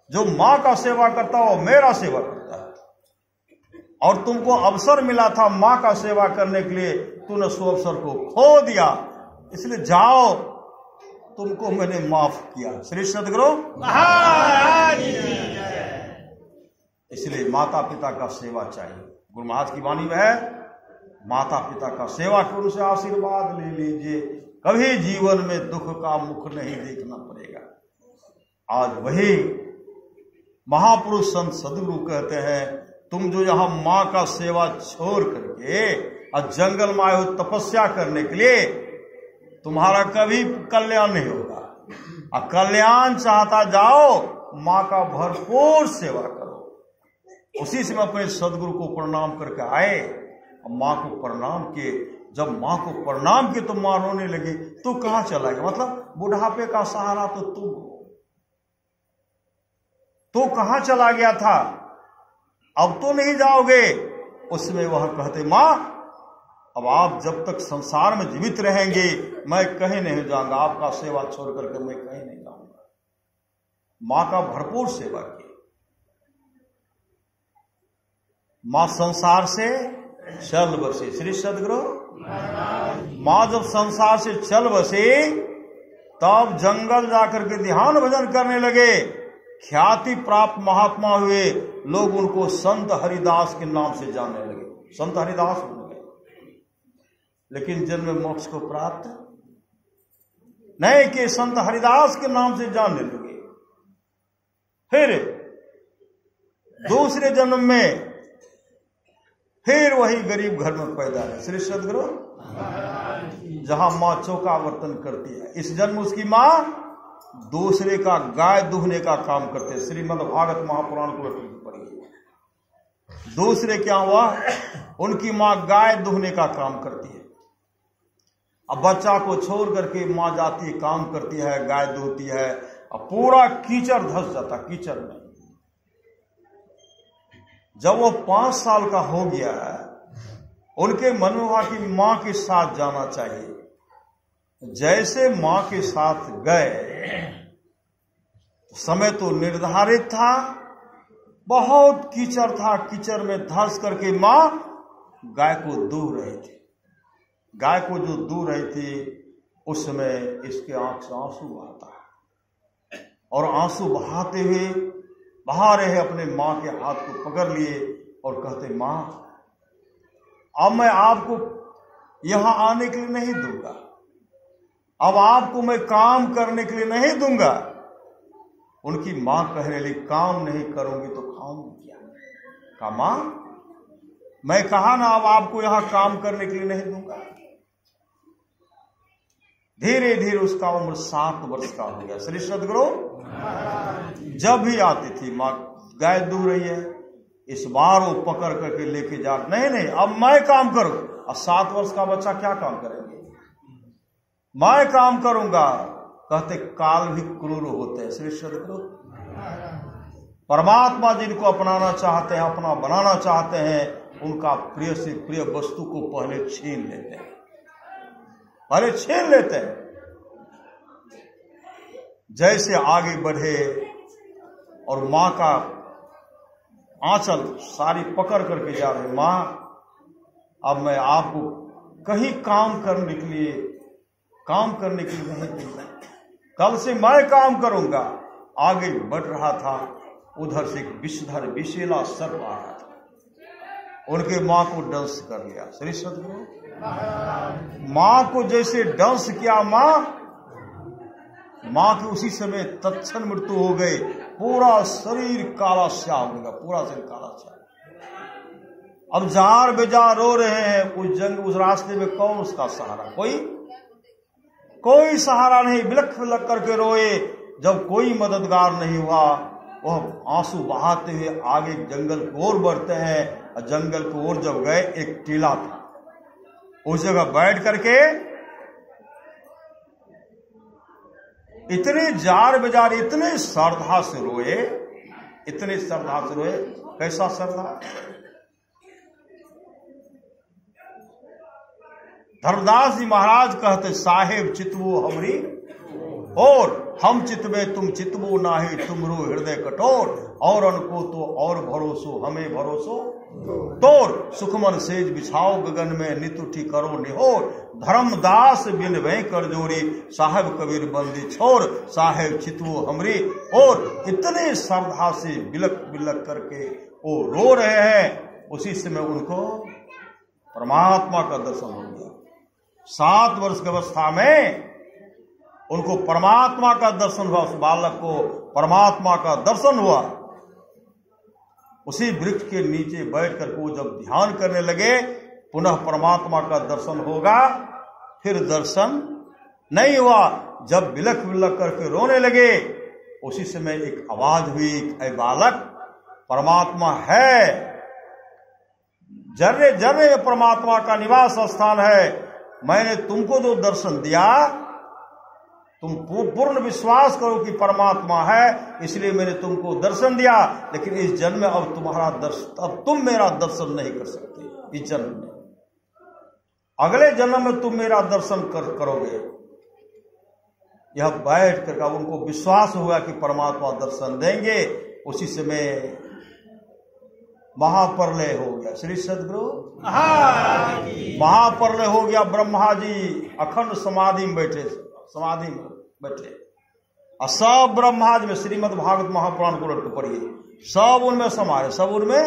[SPEAKER 1] जो माँ का सेवा करता है वो मेरा सेवा करता है। और तुमको अवसर मिला था माँ का सेवा करने के लिए, तूने सो अवसर को खो दिया, इसलिए जाओ, तुमको मैंने माफ किया। श्री सद्गुरु
[SPEAKER 2] महाराज।
[SPEAKER 1] इसलिए माता पिता का सेवा चाहिए। गुरु महाराज की वाणी में है, माता पिता का सेवा करो, उनसे आशीर्वाद ले लीजिए, कभी जीवन में दुख का मुख नहीं देखना पड़ेगा। आज वही महापुरुष संत सद्गुरु कहते हैं, तुम जो यहाँ माँ का सेवा छोड़ करके और जंगल में आए हो तपस्या करने के लिए, तुम्हारा कभी कल्याण नहीं होगा। और कल्याण चाहता जाओ, माँ का भरपूर सेवा करो। उसी से मैं अपने सदगुरु को प्रणाम करके आए, और माँ को प्रणाम किए। जब माँ को प्रणाम किए तो माँ रोने लगी। तू कहाँ चला गया? मतलब बुढ़ापे का सहारा तो तुम हो, तो कहाँ चला गया था? अब तो नहीं जाओगे। उसमें वह कहते, माँ अब आप जब तक संसार में जीवित रहेंगे मैं कहीं नहीं जाऊंगा, आपका सेवा छोड़ करके मैं कहीं नहीं जाऊंगा। माँ का भरपूर सेवा की। माँ संसार से चल बसी। श्री सद्गुरु माँ जब संसार से चल बसी, तब जंगल जाकर के ध्यान भजन करने लगे। ख्याति प्राप्त महात्मा हुए। लोग उनको संत हरिदास के नाम से जानने लगे। संत हरिदास बन गए, लेकिन जन्म मोक्ष को प्राप्त नहीं कि संत हरिदास के नाम से जानने लगे। फिर दूसरे जन्म में फिर वही गरीब घर में पैदा है। श्री सद्गुरु जहां माँ चौका बर्तन करती है। इस जन्म उसकी माँ दूसरे का गाय दुहने का काम करते हैं। श्रीमद् भागवत महापुराण को पढ़िए। दूसरे क्या हुआ, उनकी माँ गाय दुहने का काम करती है। अब बच्चा को छोड़ करके माँ जाती है, काम करती है, गाय दुहती है, अब पूरा कीचड़ धंस जाता कीचड़ में। जब वो 5 साल का हो गया, उनके मन में हुआ कि माँ के साथ जाना चाहिए। जैसे माँ के साथ गए, समय तो निर्धारित था, बहुत कीचड़ था, कीचड़ में धंस करके माँ गाय को दूह रही थी। गाय को जो दूह रही थी, उस समय इसके आंख से आंसू बहाता है, और आंसू बहाते हुए बहा रहे अपने माँ के हाथ को पकड़ लिए और कहते, माँ अब मैं आपको यहां आने के लिए नहीं दूंगा, अब आपको मैं काम करने के लिए नहीं दूंगा। उनकी मां कहने लगी, काम नहीं करूंगी तो खाऊंगी क्या? कहा, मां मैं कहा ना अब आपको यहां काम करने के लिए नहीं दूंगा। धीरे धीरे उसका उम्र 7 वर्ष का हो गया। श्री सद्गुरु जब भी आती थी, मां गाय दूह रही है, इस बार वो पकड़ करके लेके जा, नहीं अब मैं काम करूं। अब 7 वर्ष का बच्चा क्या काम करेंगे? मैं काम करूंगा। कहते काल भी क्रूर होते हैं। श्री सद्गुरु परमात्मा जिनको अपनाना चाहते हैं, अपना बनाना चाहते हैं, उनका प्रिय से प्रिय वस्तु को पहले छीन लेते हैं, पहले छीन लेते हैं। जैसे आगे बढ़े और मां का आंचल सारी पकड़ करके जा रहे, मां अब मैं आपको कहीं काम करने के लिए नहीं दूंगा, कल से मैं काम करूंगा। आगे बढ़ रहा था, उधर से एक विषधर विषैला सर्प आ रहा था, उनके मां को डंस कर लिया। श्री सद्गुरु मां को जैसे डंस किया, मां की उसी समय तत्क्षण मृत्यु हो गई। पूरा शरीर काला स्याह हो गया, पूरा शरीर काला स्याह। अब जार बेजार रो रहे हैं। उस रास्ते में कौन उसका सहारा? कोई सहारा नहीं। बिलख बिलख करके रोए। जब कोई मददगार नहीं हुआ, वह आंसू बहाते हुए आगे जंगल की ओर बढ़ते हैं। और जंगल की ओर जब गए, एक टीला था, उस जगह बैठ करके इतने जार बेजार, इतने श्रद्धा से रोए, कैसा श्रद्धा? धर्मदास जी महाराज कहते, साहेब चितवो हमरी और हम चित में तुम चितबो नाही, तुम रो हृदय कठोर, और अनको तो और भरोसो हमें भरोसो तोर, सुखमन सेज बिछाओ गगन में, नित उठी करो निहोर, धर्मदास बिन वह कर जोरी, साहेब कबीर बंदी छोर, साहेब चितवो हमरी और। इतने श्रद्धा से बिलक बिलक करके वो रो रहे हैं। उसी समय उनको परमात्मा का दर्शन हो गया। 7 वर्ष की अवस्था में उनको परमात्मा का दर्शन हुआ। उस बालक को परमात्मा का दर्शन हुआ। उसी वृक्ष के नीचे बैठ कर वो जब ध्यान करने लगे, पुनः परमात्मा का दर्शन होगा। फिर दर्शन नहीं हुआ। जब बिलक बिलक करके रोने लगे, उसी समय एक आवाज हुई, ऐ बालक परमात्मा है, जर्रे जर्रे में परमात्मा का निवास स्थान है। मैंने तुमको जो दर्शन दिया, तुम पूर्ण विश्वास करो कि परमात्मा है, इसलिए मैंने तुमको दर्शन दिया। लेकिन इस जन्म में अब तुम्हारा दर्शन, अब तुम मेरा दर्शन नहीं कर सकते इस जन्म में। अगले जन्म में तुम मेरा दर्शन करोगे। यह बैठ कर उनको विश्वास हुआ कि परमात्मा दर्शन देंगे। उसी समय महाप्रलय हो गया। श्री सद्गुरु महाप्रलय हो गया। ब्रह्मा जी अखंड समाधि में बैठे, समाधि में बैठे, और सब ब्रह्मा जी में श्रीमद् भागवत महापुराण को लट पढ़िए, सब उनमें समा रहे, सब उनमें,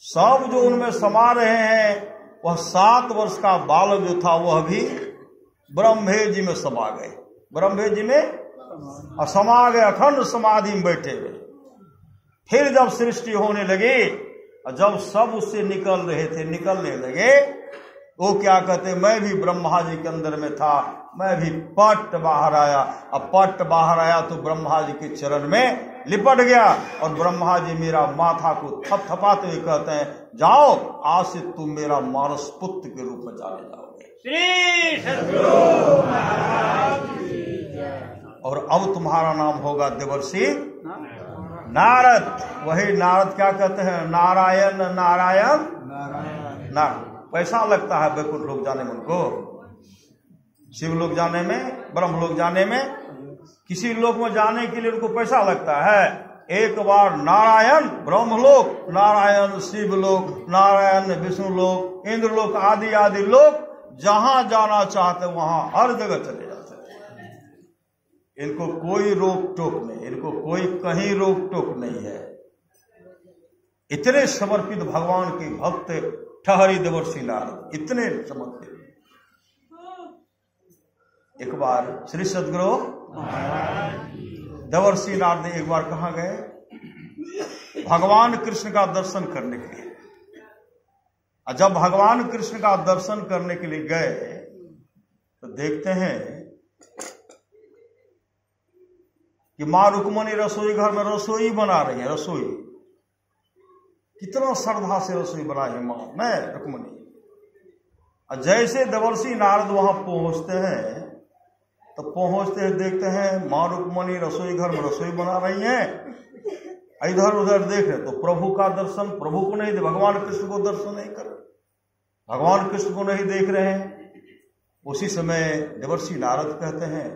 [SPEAKER 1] सब जो उनमें समा रहे हैं, वह 7 वर्ष का बालक जो था वह भी ब्रह्मे जी में समा गए। ब्रह्मे जी में समा गए, अखंड समाधि में बैठे हुए। फिर जब सृष्टि होने लगी, और जब सब उससे निकल रहे थे, निकलने लगे, वो क्या कहते, मैं भी ब्रह्मा जी के अंदर में था, मैं भी पट बाहर आया। अब पट बाहर आया तो ब्रह्मा जी के चरण में लिपट गया, और ब्रह्मा जी मेरा माथा को थपथपाते हुए कहते हैं, जाओ आज से तुम मेरा मानस पुत्र के रूप में जाने जाओगे।
[SPEAKER 2] श्री सद्गुरु महाराज की जय।
[SPEAKER 1] और अब तुम्हारा नाम होगा देवर्षि नारद। वही नारद क्या कहते हैं, नारायण नारायण नारायण। पैसा लगता है वैकुंठ लोग जाने में, उनको शिव लोग जाने में, ब्रह्म लोग जाने में, किसी लोक में जाने के लिए उनको पैसा लगता है। एक बार नारायण ब्रह्म लोक, नारायण शिव लोक, नारायण विष्णु लोक, इंद्र लोक आदि आदि लोक, जहां जाना चाहते वहां हर जगह चले जाते हैं। इनको कोई रोक टोक नहीं, इनको कोई कहीं रोक टोक नहीं है। इतने समर्पित भगवान के भक्त ठहरी देवर्षि नारद, इतने समर्पित। एक बार श्री सद्गुरु देवर्षि नारद एक बार कहां गए, भगवान कृष्ण का दर्शन करने के लिए। और जब भगवान कृष्ण का दर्शन करने के लिए गए तो देखते हैं कि मां रुक्मणी रसोई घर में रसोई बना रही है। रसोई कितना श्रद्धा से रसोई बनाई है मां ने रुक्मणी। और जैसे देवर्षि नारद वहां पहुंचते हैं तो पहुंचते हैं देखते हैं मां रुक्मणी रसोई घर में रसोई बना रही हैं। इधर उधर देख रहे तो प्रभु का दर्शन, प्रभु को नहीं, भगवान कृष्ण को दर्शन नहीं कर रहे, भगवान कृष्ण को नहीं देख रहे हैं। उसी समय देवर्षि नारद कहते हैं,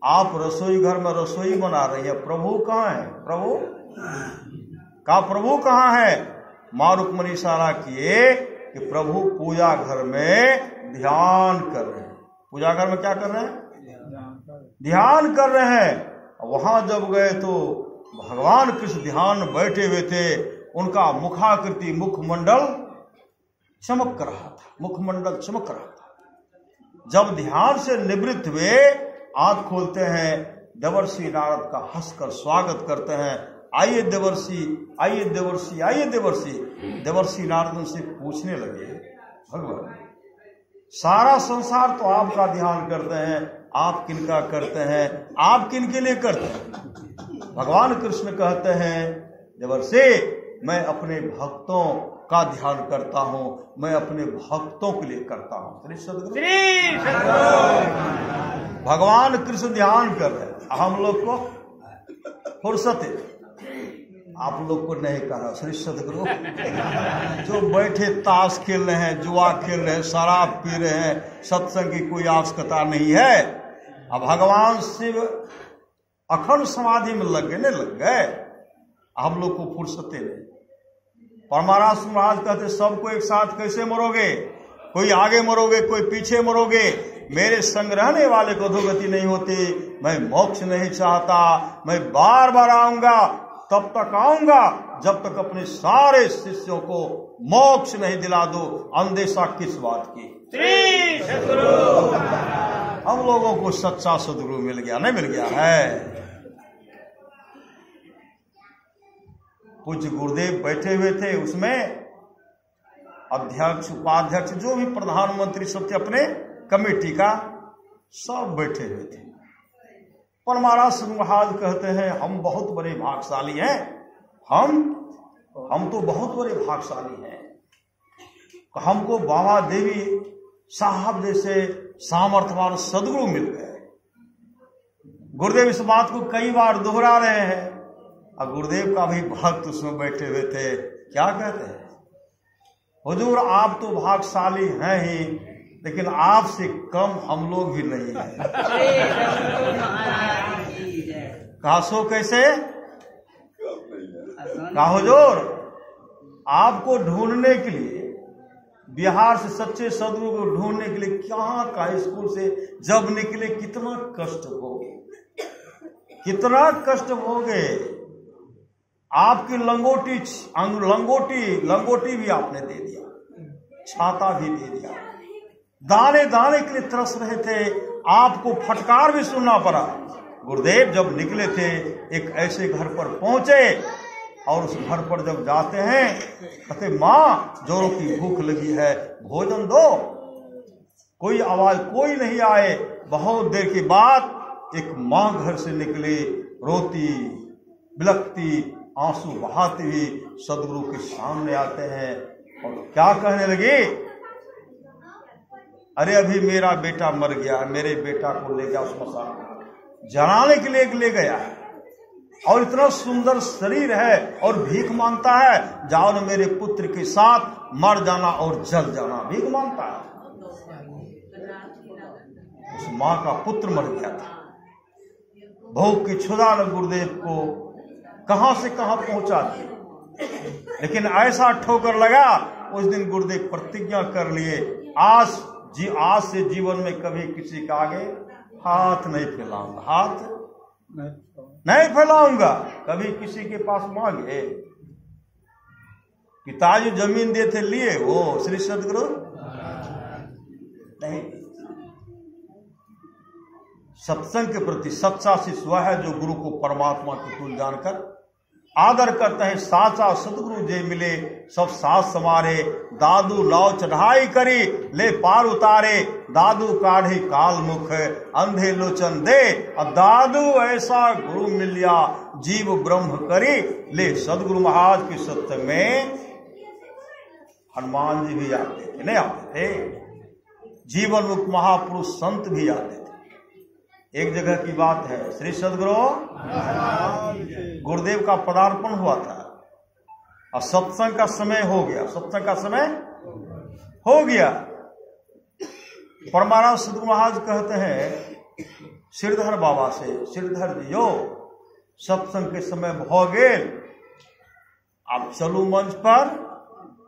[SPEAKER 1] आप रसोई घर में रसोई बना रही है, प्रभु कहाँ है? प्रभु का प्रभु कहाँ है? मां रुक्मणी इशारा किए कि प्रभु पूजा घर में ध्यान कर रहे हैं। पूजा घर में क्या कर रहे हैं? ध्यान कर रहे हैं। वहां जब गए तो भगवान कृष्ण ध्यान बैठे हुए थे। उनका मुखाकृति, मुखमंडल चमक रहा था, मुखमंडल चमक रहा था। जब ध्यान से निवृत्त हुए, आंख खोलते हैं, देवर्षि नारद का हंसकर स्वागत करते हैं, आइए देवर्षि, आइए देवर्षि, आइए देवर्षि। देवर्षि नारद उनसे पूछने लगे, भगवान सारा संसार तो आपका ध्यान करते हैं, आप किनका करते हैं, आप किनके लिए करते हैं? भगवान कृष्ण कहते हैं, देवर्षि मैं अपने भक्तों का ध्यान करता हूं, मैं अपने भक्तों के लिए करता हूं। श्री सद्गुरु भगवान कृष्ण ध्यान कर रहे हैं। हम लोग को फुर्सत है, आप लोग को नहीं कहा। श्री सद्गुरु जो बैठे ताश खेल रहे हैं, जुआ खेल रहे हैं, शराब पी रहे हैं, सत्संग की कोई आवश्यकता नहीं है। अब भगवान शिव अखंड समाधि में लग गए, हम लोग को फुर्सते नहीं। परमारास महाराज कहते सबको एक साथ कैसे मरोगे, कोई आगे मरोगे कोई पीछे मरोगे, मेरे संग रहने वाले को अधोगति नहीं होती, मैं मोक्ष नहीं चाहता, मैं बार बार आऊंगा, तब तक आऊंगा जब तक अपने सारे शिष्यों को मोक्ष नहीं दिला दो। अंदेशा किस बात की? हम लोगों को सच्चा सदगुरु मिल गया, नहीं मिल गया है? पूज्य गुरुदेव बैठे हुए थे, उसमें अध्यक्ष उपाध्यक्ष जो भी प्रधानमंत्री सब थे अपने कमेटी का, सब बैठे हुए थे। पर महाराज महाराज कहते हैं हम बहुत बड़े भाग्यशाली हैं, हम तो बहुत बड़े भाग्यशाली हैं, हमको बाबा देवी साहब जैसे सामर्थ्यवान सदगुरु मिल गए। गुरुदेव इस बात को कई बार दोहरा रहे हैं, और गुरुदेव का भी भक्त उसमें बैठे हुए थे। क्या कहते हैं? हुजूर आप तो भाग्यशाली हैं ही, लेकिन आपसे कम हम लोग भी नहीं हैं। कहा सो कैसे? कहा हुजूर आपको ढूंढने के लिए, बिहार से सच्चे सदगुरु को ढूंढने के लिए कहाँ का स्कूल से जब निकले कितना कष्ट भोगे, कितना कष्ट भोगे। आपकी लंगोटी भी आपने दे दिया, छाता भी दे दिया, दाने दाने के लिए तरस रहे थे, आपको फटकार भी सुनना पड़ा। गुरुदेव जब निकले थे एक ऐसे घर पर पहुंचे, और उस घर पर जब जाते हैं कहते माँ जोरों की भूख लगी है, भोजन दो। कोई आवाज कोई नहीं आए। बहुत देर के बाद एक माँ घर से निकली, रोती बिलखती आंसू बहाती हुई सदगुरु के सामने आते हैं और क्या कहने लगे? अरे अभी मेरा बेटा मर गया, मेरे बेटा को ले गया श्मशान जलाने के लिए ले गया है, और इतना सुंदर शरीर है और भीख मांगता है, जाओ न मेरे पुत्र के साथ मर जाना और जल जाना, भीख मांगता है। उस माँ का पुत्र मर गया था। भूख की क्षुधा ने गुरुदेव को कहां से कहां पहुंचा दी, लेकिन ऐसा ठोकर लगा उस दिन गुरुदेव प्रतिज्ञा कर लिए, आज से जीवन में कभी किसी का आगे हाथ नहीं फैलाऊंगा, हाथ नहीं फैलाऊंगा। कभी किसी के पास मांगे, पिताजी जमीन देते लिए वो श्री सदगुरु नहीं। सत्संग के प्रति सच्चा शिष्य वह है जो गुरु को परमात्मा की तुल्य जानकर आदर करते हैं। साचा सदगुरु जे मिले सब साथ समारे, दादू लाओ चढ़ाई करी ले पार उतारे, दादू काढ़ी काल मुख अंधे लोचन दे, अब दादू ऐसा गुरु मिलिया जीव ब्रह्म करी ले। सदगुरु महाराज के सत्य में हनुमान जी भी आते थे, नहीं आते थे? जीवन मुक्त महापुरुष संत भी आते थे। एक जगह की बात है, श्री सदगुरु गुरुदेव का पदार्पण हुआ था और सत्संग का समय हो गया, सत्संग का समय हो गया। परमाराम सदगुरु महाराज कहते हैं श्रीधर बाबा से, श्रीधर जी यो सत्संग के समय हो गए, आप चलो मंच पर।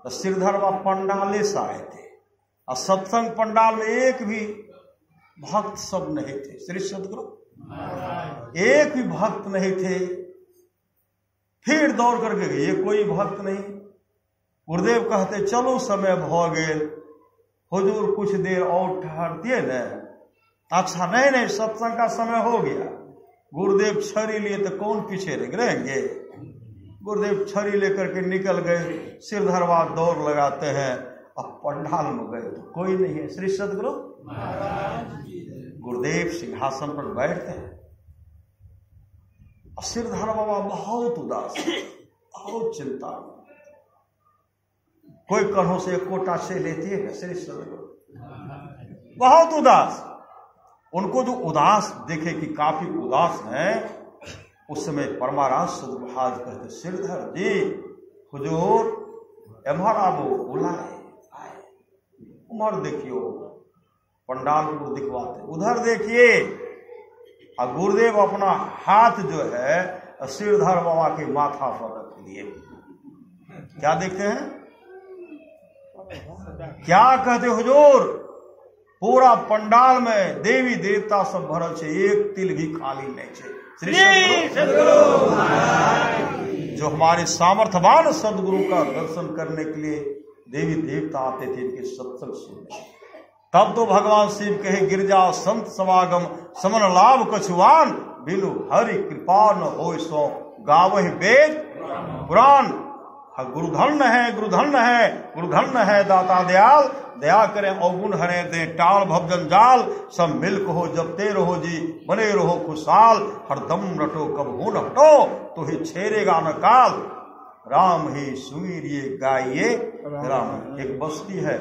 [SPEAKER 1] तो श्रीधर बाबा पंडाले से आए थे और सत्संग पंडाल में एक भी भक्त सब नहीं थे। श्री सदगुरु एक भी भक्त नहीं थे। फिर दौड़ करके गए, ये कोई भक्त नहीं। गुरुदेव कहते चलो समय हो गए, हुजूर कुछ देर और ठहरती न। अच्छा नहीं सत्संग का समय हो गया। गुरुदेव छड़ी लिए तो कौन पीछे रहेंगे। गुरुदेव छड़ी लेकर के निकल गए, सिरधरवा दौड़ लगाते हैं, अब पंडाल में गए तो कोई नहीं है। श्री सदगुरु गुरुदेव सिंहासन पर बैठते हैं, सिरधर बाबा बहुत उदास, बहुत चिंता में। कोई कन्हों से कोटा से लेती है श्री सदगुरु बहुत उदास। उनको जो उदास देखे कि काफी उदास है, उस समय परमाराज सदगुरु महाराज कहते श्रीधर जी हुजूर एमहर आबो बुलाए आए। उमर देखियो पंडाल को दिखवाते, उधर देखिए और गुरुदेव अपना हाथ जो है श्रीधर बाबा के माथा पर रख लिए। क्या देखते हैं, क्या कहते हुजूर, पूरा पंडाल में देवी देवता सब भरल छे, एक तिल भी खाली नहीं छे। श्री सद्गुरु जो हमारे सामर्थ्यवान सदगुरु का दर्शन करने के लिए देवी देवता आते थे इनके सत्संग सुनने। तब तो भगवान शिव कहे गिरजा संत समागम समन लाभ कछुआन, बिनु हरि कृपा न होय सो गावहि वेद पुराण। गुरुधन है गुरुधन है गुरुधन है दाता दयाल, दया करें अवगुण हरे दे टाल भव जंजाल। सब मिल कहो जपते रहो जी बने रहो खुशहाल, हरदम रटो कब हो न हटो तो ही छेरेगा न काल। राम ही सुमीरिये गाइये राम। एक बस्ती है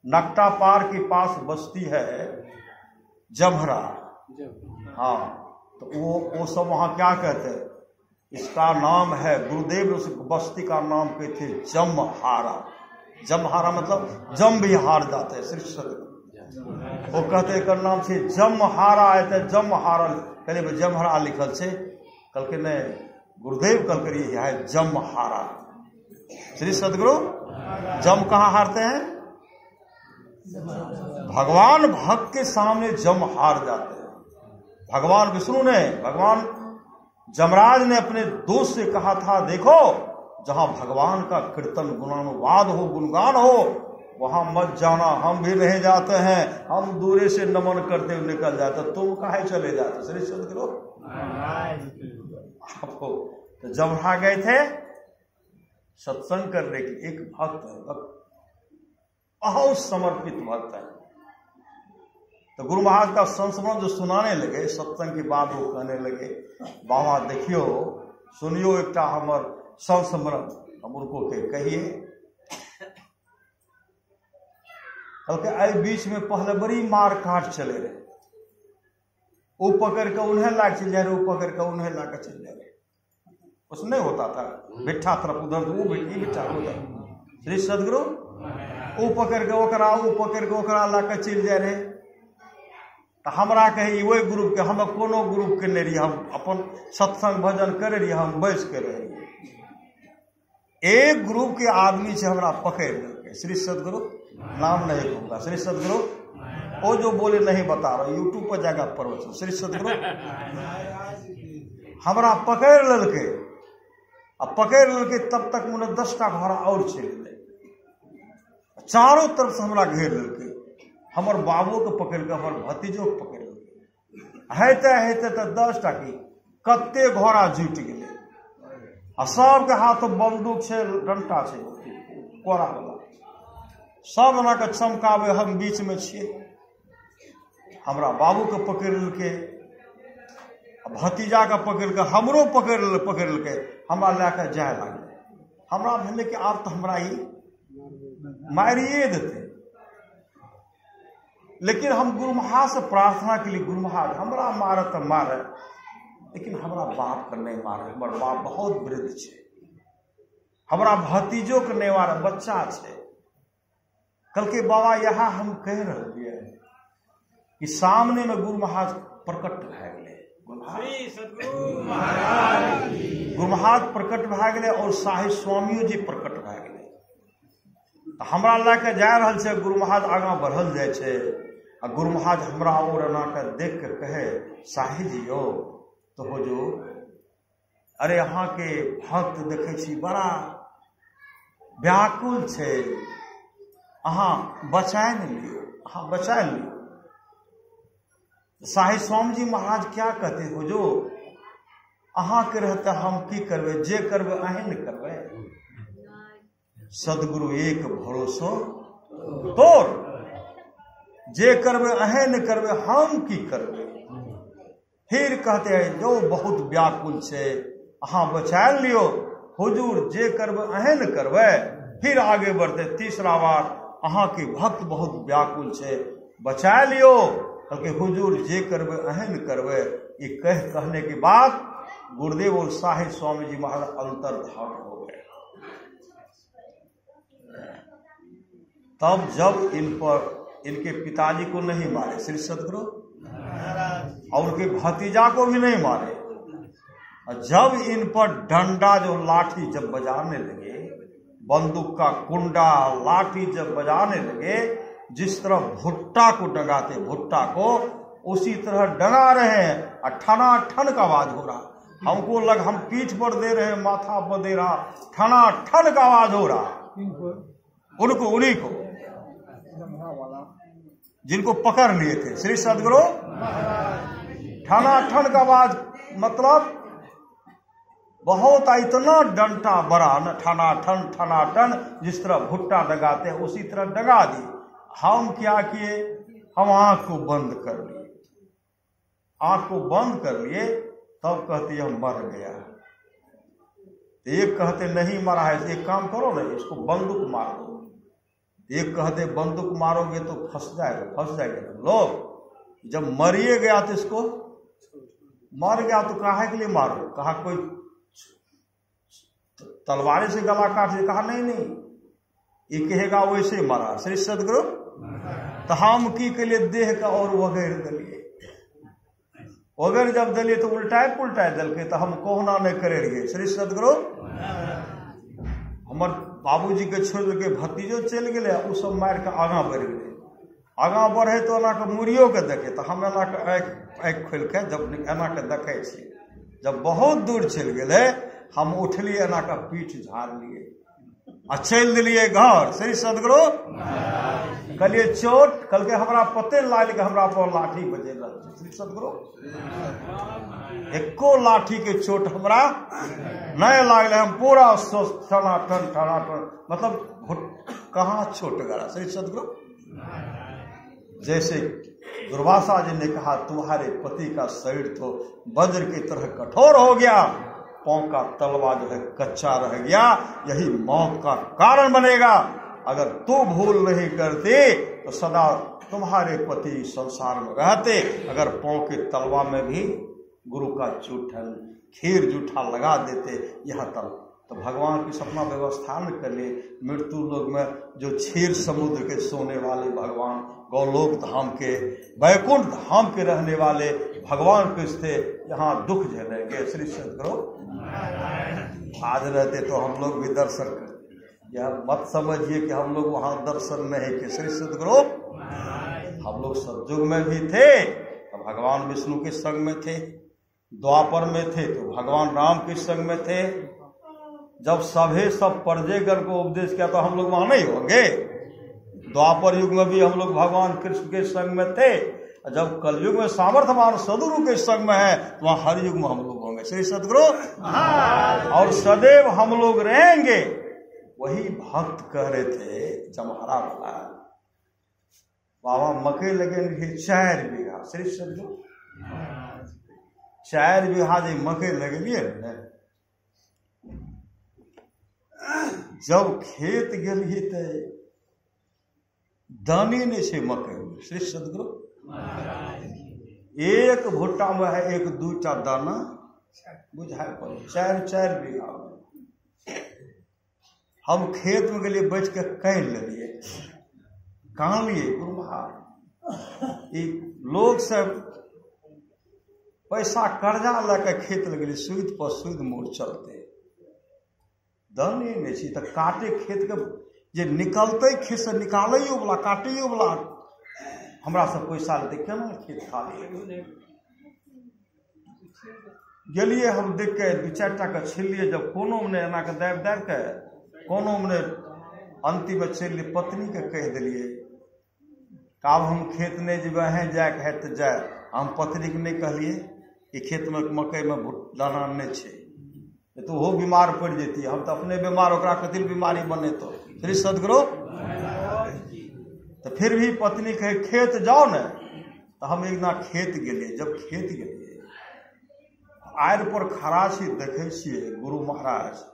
[SPEAKER 1] नकटा पार के पास बस्ती है जमहरा। हाँ, तो वो सब वहां क्या कहते हैं, इसका नाम है गुरुदेव उस बस्ती का नाम कहते जमहारा। जमहारा मतलब जम भी हार जाते हैं। श्री सद्गुरु वो कहते हैं नाम से जमहारा आए थे। जमहारा कहले जमहारा लिखल से, कल के ने गुरुदेव कल करिए है जमहारा। श्री सद्गुरु जम कहाँ हारते हैं, भगवान भक्त के सामने जम हार जाते हैं। भगवान विष्णु ने, भगवान जमराज ने अपने दोस्त से कहा था, देखो जहां भगवान का कीर्तन गुणानुवाद हो गुणगान हो वहां मत जाना, हम भी नहीं जाते हैं, हम दूरे से नमन करते हुए निकल जाते, तुम काहे चले जाते। श्री सद्गुरु आपको तो जमरा गए थे सत्संग करने की। एक भक्त है, बहुत समर्पित भक्त है। तो गुरु महाराज का संस्मरण जो सुनाने लगे सत्संग के बाद, वो कहने लगे बाबा देखियो सुनियो एक हमर संस्मरण, हम उनको के कहिए। आई बीच में पहले बड़ी मार काट चले रहे, वो पकड़ के उन्हें लाके चल जा रहे, वो पकड़ के उन्हें लाके चल जा रहे। कुछ नहीं होता था, बिठा तरफ उधर वो बिठी बिठा उधर। श्री सद्गुरु वो पकड़ के ओकरा, वो पकड़ के ओकरा लाके चल जा रहे। तो हमरा कहे वही ग्रुप के, हम कोनो ग्रुप के नहीं रही, हम अपन सत्संग भजन करे रही, हम बैस के रहे। एक ग्रुप के आदमी से हमरा पकड़ लेके, श्री सद्गुरु नाम नहीं कहूंगा, श्री सद्गुरु वो जो बोले नहीं बता रहा, यूट्यूब पर जाएगा प्रवचन। श्री सद्गुरु हमरा पकड़ ललके, अब पकड़ ललके तब तक मुझे 10टा घोड़ा और चल गए, चारों तरफ से हमरा घेर ललके। हमर बाबू को पकड़ के, हमर भतीजो को पकड़ ललके, हेते हेते तो 10टा की कत्ते घोड़ा जुट गए। आ सबके हाथ बंदूक से, डंटा से, कोड़ा वाला, सब एना के चमकावे, हम बीच में छिए। हमरा बाबू के पकड़ के, भतीजा के पकड़ के, हमरो पकड़ के, हमरा लेके जाए लगे। हमरा भेले कि आप तो हमरा ही मारिए देते, लेकिन हम गुरु महाराज से प्रार्थना के लिए, गुरु महाराज हमरा मारे तो मारे, लेकिन हमरा बाप के नहीं मारे, हमार बाप बहुत वृद्ध छे, हमरा भतीजो के नहीं मारे, बच्चा छे। कल के बाबा यहाँ हम कह रहे कि सामने में गुरु महाराज प्रकट भए गए, गुरु महाराज प्रकट भए गए और साहिब स्वामियो जी प्रकट भए गए। हमरा लेके जा रहल छे, गुरु महाराज आगा बढ़ल जाए छे, आ गुरु महाराज हमरा और एना के देख के कहे, साहिब जी यो तो हो जो, अरे यहाँ के भक्त देखे छी बड़ा व्याकुल छे, अहाँ बचाए न लियो, अहाँ बचाए लियो। साहिब स्वामी जी महाराज क्या कहते हो, जो अहाँ के रहते हम की करबे, जे करबे अहें न करबे। सदगुरु एक भरोसो तोर, जे करबे अहें न करबे, हम की करबे। फिर कहते हैं जो बहुत व्याकुल छे, अहाँ बचा लियो, हुजूर जे करबे अहें न करबे। फिर आगे बढ़ते, तीसरा बार अहाँ के भक्त बहुत व्याकुल छे, बचा लियो, कहते हुजूर जे करबे अहें न करबे। ये कहने के बाद गुरुदेव और साहिब स्वामी जी महाराज अंतर्धान हो गए। तब जब इन पर इनके पिताजी को नहीं मारे श्री सद्गुरु, और उनके भतीजा को भी नहीं मारे। और जब इन पर डंडा जो लाठी जब बजाने लगे, बंदूक का कुंडा लाठी जब बजाने लगे, जिस तरह भुट्टा को डगाते भुट्टा को, उसी तरह डगा रहे हैं और ठना ठन का आवाज हो रहा। हमको लग हम पीठ पर दे रहे हैं, माथा पर दे रहा, ठना ठन का आवाज हो रहा। उनको उन्हीं को जिनको पकड़ लिए थे श्री सदगुरु, ठना ठन का आवाज मतलब बहुत इतना डंटा बड़ा न, ठना ठन जिस तरह भुट्टा डगाते हैं उसी तरह डगा दी। हम क्या किए, हम आंख को बंद कर लिए, आंख को बंद कर लिए। तब कहते हम मर गया। एक कहते नहीं मरा है, एक काम करो ना, इसको बंदूक मार दो। एक कहते बंदूक मारोगे तो फंस जाएगा। लोग जब मरिए गया तो इसको मर गया तो काहे के लिए मारो, कहा कोई तलवारे से गला काट दे, कहा नहीं ये कहेगा वैसे मरा श्री सदगुरु। तो हम की के लिए देह का और वगैरह दलिए, वगैरह जब दलिए तो उल्टाए पुलटाए दल के, तो हम कोहना नहीं करे रहिए श्री सदगुरु। हमार बाबूजी के छोड़ के भतीजो चल गए, उ सब मार के आगा बढ़ गए। आगा बढ़े तो एना के मुड़ियो के देखे, तो हम एना के आँख खोल के जब एना के देखे छी, जब बहुत दूर चल गए हम उठलिए, एना का पीठ झाड़ लिए आ चल दिलिए घर श्री सदगुरु। कहलिए चोट, कल के हमरा पते लाल के हमरा पर लाठी बजे श्री सदगुरु। एको लाठी के चोट हमरा नहीं लागले, हम पूरा ठनाठन मतलब कहाँ चोट गड़ा श्री सदगुरु। जैसे दुर्वासा जी ने कहा तुम्हारे पति का शरीर तो वज्र की तरह कठोर हो गया, पांव का तलवा जो है कच्चा रह गया, यही मौत का कारण बनेगा। अगर तू भूल नहीं करती तो सदा तुम्हारे पति संसार में रहते। अगर पांव के तलवा में भी गुरु का चूठन खीर जूठा लगा देते यहाँ तक, तो भगवान की सपना व्यवस्था न कर ले। मृत्यु लोक में जो क्षीर समुद्र के सोने वाले भगवान, गौलोक धाम के वैकुंठ धाम के रहने वाले भगवान कृष्ण थे, यहाँ दुख झेलेंगे श्री सदगुरु। आज रहते तो हम लोग भी दर्शन करते। यह मत समझिए कि हम लोग वहां दर्शन नहीं किए श्री सदगुरु। हम लोग सतयुग में भी थे तो भगवान विष्णु के संग में थे, द्वापर में थे तो भगवान राम के संग में थे। जब सभे सब प्रजेगण को उपदेश किया तो हम लोग वहां नहीं होंगे। द्वापर युग में भी हम लोग भगवान कृष्ण के संग में थे। जब कलयुग में सामर्थ्यवान सदगुरु के संग में है तो वहां हर युग में हम लोग होंगे श्री सदगुरु। और सदैव हम लोग रहेंगे। वही भक्त कह रहे थे जमहरा वाला, बाबा मकई लगे 4 बीघा श्री सदगुरु। 4 बीघा जो मकई लगेलिए ने, जब खेत गेलिए तो दानी नहीं छे मकई श्री सदगुरु। एक भुट्टा में है 1-2 दाना बुझाए पड़े। 4 बीघा में हम खेत में गए बैठ के कह लिए, कहाँ लिए गुरु महाराज। लोग सब पैसा कर्जा लगे खेत लगे, सूद पर सूद मोड़ चलते, दाने नहीं छी। तो काटे खेत के जे निकलते खेत से निकालियो वाला काटियो वाला हमरा सब पैसा लेते, केना खेत खाली गेलिए। हम देख के 2-4 टा के छिलिए, जब कोनो में एना के दाब के कोनो में अंतिम में चलिए पत्नी के कह दिलिए अब हम खेत नहीं जेबे हैं, जाके है तो जाए। हम पत्नी के नहीं कहलिए कि खेत में मकई में दाना नहीं छे, तो वो बीमार पड़ जेती। हम तो अपने बीमार, ओकरा कथी बीमारी बने तो श्री सदगुरु। तो फिर भी पत्नी कहे खेत जाओ न। तो हम एक दिन खेत गेलिए। जब खेत गेलिए आड़ पर खड़ा छी, देखे छिए गुरु महाराज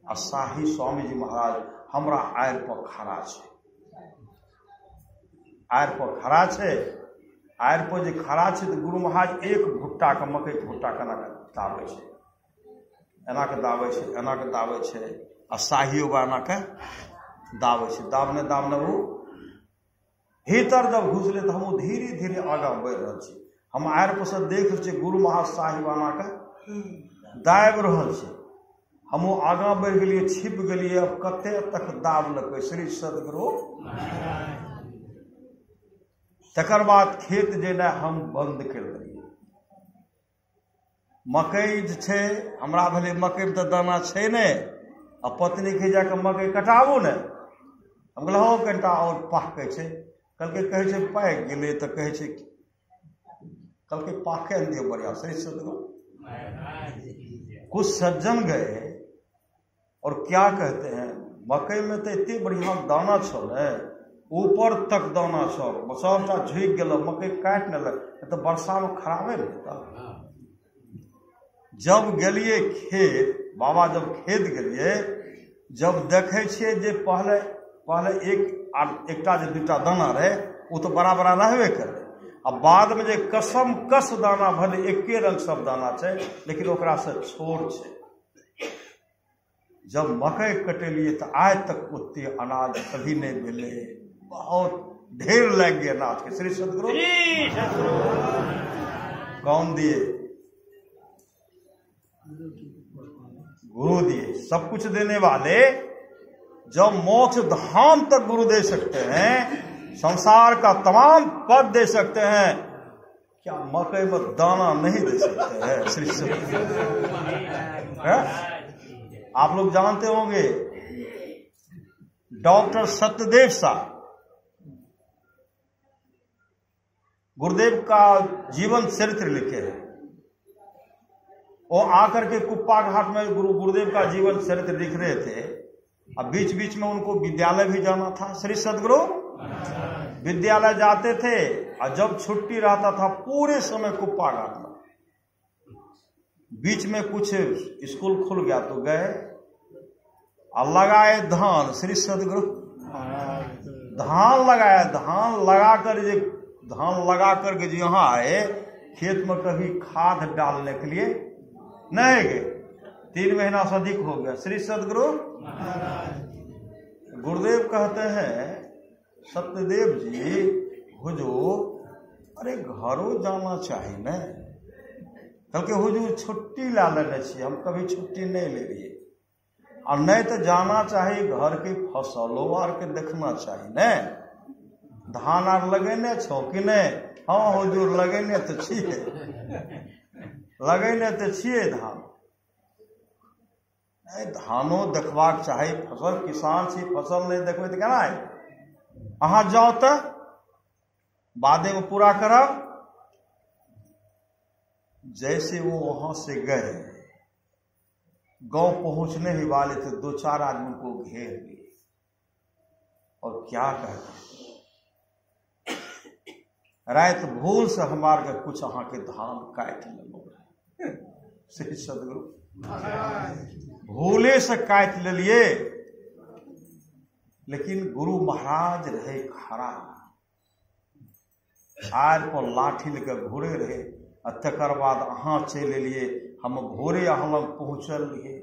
[SPEAKER 1] आ शाही स्वामी जी महाराज हमरा आड़ पर खड़ा छे। आड़ पर खड़ा छे, आड़ पर जे खड़ा छे तो गुरु महाराज एक भुट्टा के मकई के भुट्टा केना के दाबे छे, एना के दाबे छे, एना के दाबे छे आ शाहियो बा एना के दाबे छे। दाबने दाबने वो भीतर जब घुसले तो हम धीरे धीरे आगा बढ़ रहे छी। हम आर पर से देख छे गुरु महाराज साहिबाना का दाबि रहल छै, हम आगाँ बढ़ि गेलियै, छिप गेलियै, अब कते तक दाबलकै श्री सदगुरु। तकर बाद खेत जेनाइ हम बंद कर देलियै। मकई जे छै हमरा भेलै मकई में तऽ दाना छै ने, आ पत्नी के जाके मकई कटाबू ने, हम कहलहुँ हो कनिटा और पाकै छै, कहलकै कहै छै पाकि गेलै, तऽ कहै छै कहलकै पाके ने दियो बढ़िया श्री सदगुरु। कुछ सज्जन गए और क्या कहते हैं, मकई में तो इतनी बढ़िया दाना छो ने, ऊपर तक दाना छो, सबटा झुकि गेल, मकई काटि न लग, तो वर्षा में खराबे नहीं होता। जब गेलिए खेत, बाबा जब खेत गेलिए, जब देखे छिए जे पहले एकटा जे दूटा दाना रहे वो तो बड़ा बड़ा रहबे करे, अब बाद में जे कसम कस दाना भले एके रंग सब दाना छै, लेकिन ओकरा से छोट छै। जब मकई कटेलिए तो आज तक ओते अनाज कभी नहीं मिले, बहुत ढेर लग गया अनाज के। श्री सदगुरु कौन दिए? गुरु दिए, सब कुछ देने वाले। जब मोक्ष धाम तक गुरु दे सकते हैं, संसार का तमाम पद दे सकते हैं, क्या मकई में दाना नहीं दे सकते हैं? श्री सदगुरु आप लोग जानते होंगे डॉक्टर सत्यदेव साहब, गुरुदेव का जीवन चरित्र लिखे हैं। वो आकर के कुप्पा घाट में गुरुदेव का जीवन चरित्र लिख रहे थे। अब बीच बीच में उनको विद्यालय भी जाना था। श्री सदगुरु विद्यालय जाते थे, और जब छुट्टी रहता था पूरे समय कुप्पा घाट में। बीच में कुछ स्कूल खुल गया तो गए और लगाए धान। श्री सदगुरु धान लगाया, धान लगा करके जो यहाँ आए, खेत में कभी खाद डालने के लिए नहीं गए। 3 महीना से अधिक हो गया। श्री सदगुरु गुरुदेव कहते हैं, सत्यदेव जी हुजूर, अरे घरों जाना चाहिए न। क्योंकि हुजूर छुट्टी ला लेने चाहिए, हम कभी छुट्टी नहीं ले रही, और नहीं तो जाना चाहिए घर के फसलों आर के देखना चाहिए न। धान आर लगेने छो कि नहीं? हाँ हुजूर लगेने तो छिए, लगेने तो छिए धान। नहीं, धानो देखबाक चाही, फसल किसान छी, फसल नहीं देखबे तो केना है? अहाँ जाओ तो बादे में पूरा करब। जैसे वो वहां से गए, गांव पहुंचने ही वाले थे, 2-4 आदमी को घेर लिए और क्या कहते, रात भूल से हमार के कुछ अहाँ के धान काट लो। श्री सदगुरु भूले से काट लिए, लेकिन गुरु महाराज रहे खड़ा, आर पर लाठी लेकर घूरे रहे। तकर बाद अहाँ चल एलिए, हम भोरे अहाँ लग पहुँचल रहिए,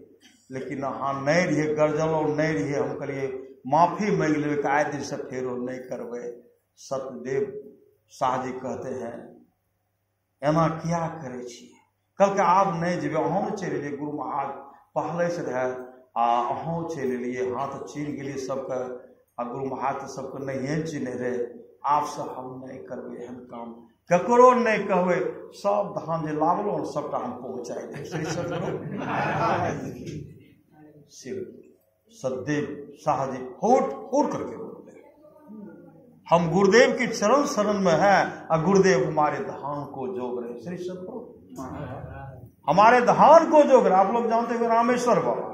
[SPEAKER 1] लेकिन अहाँ नहीं रहिए, गर्जलो नहीं रहिए। हम कहलिए माफी मांग लेबै, आइ दिन से फेरो नहीं करबै। सत्यदेव शाह जी कहते हैं, एना क्या करे छिए? कहलकै आब नहीं जेबै, अहूँ चल एलिए, गुरु महाराज पहले से रहे, अहूँ चल एलिए, हाथ चीन गेलिए सबके, आ गुरु महाराज तो सबके नहीं चिन्ह रहे। आपसे हम नहीं करबै एहन काम, ककरो नहीं कहबै, सब धान जे लागलो सबटा हम पहुँचाई देब। श्री सदगुरु सत्यदेव शाह जी फूट करके बोले, हम गुरुदेव की चरण शरण में हैं, और गुरुदेव हमारे धान को जोग रहे। श्री सदगुरु हमारे धान को जोग रहे। आप लोग जानते हुए रामेश्वर बाबा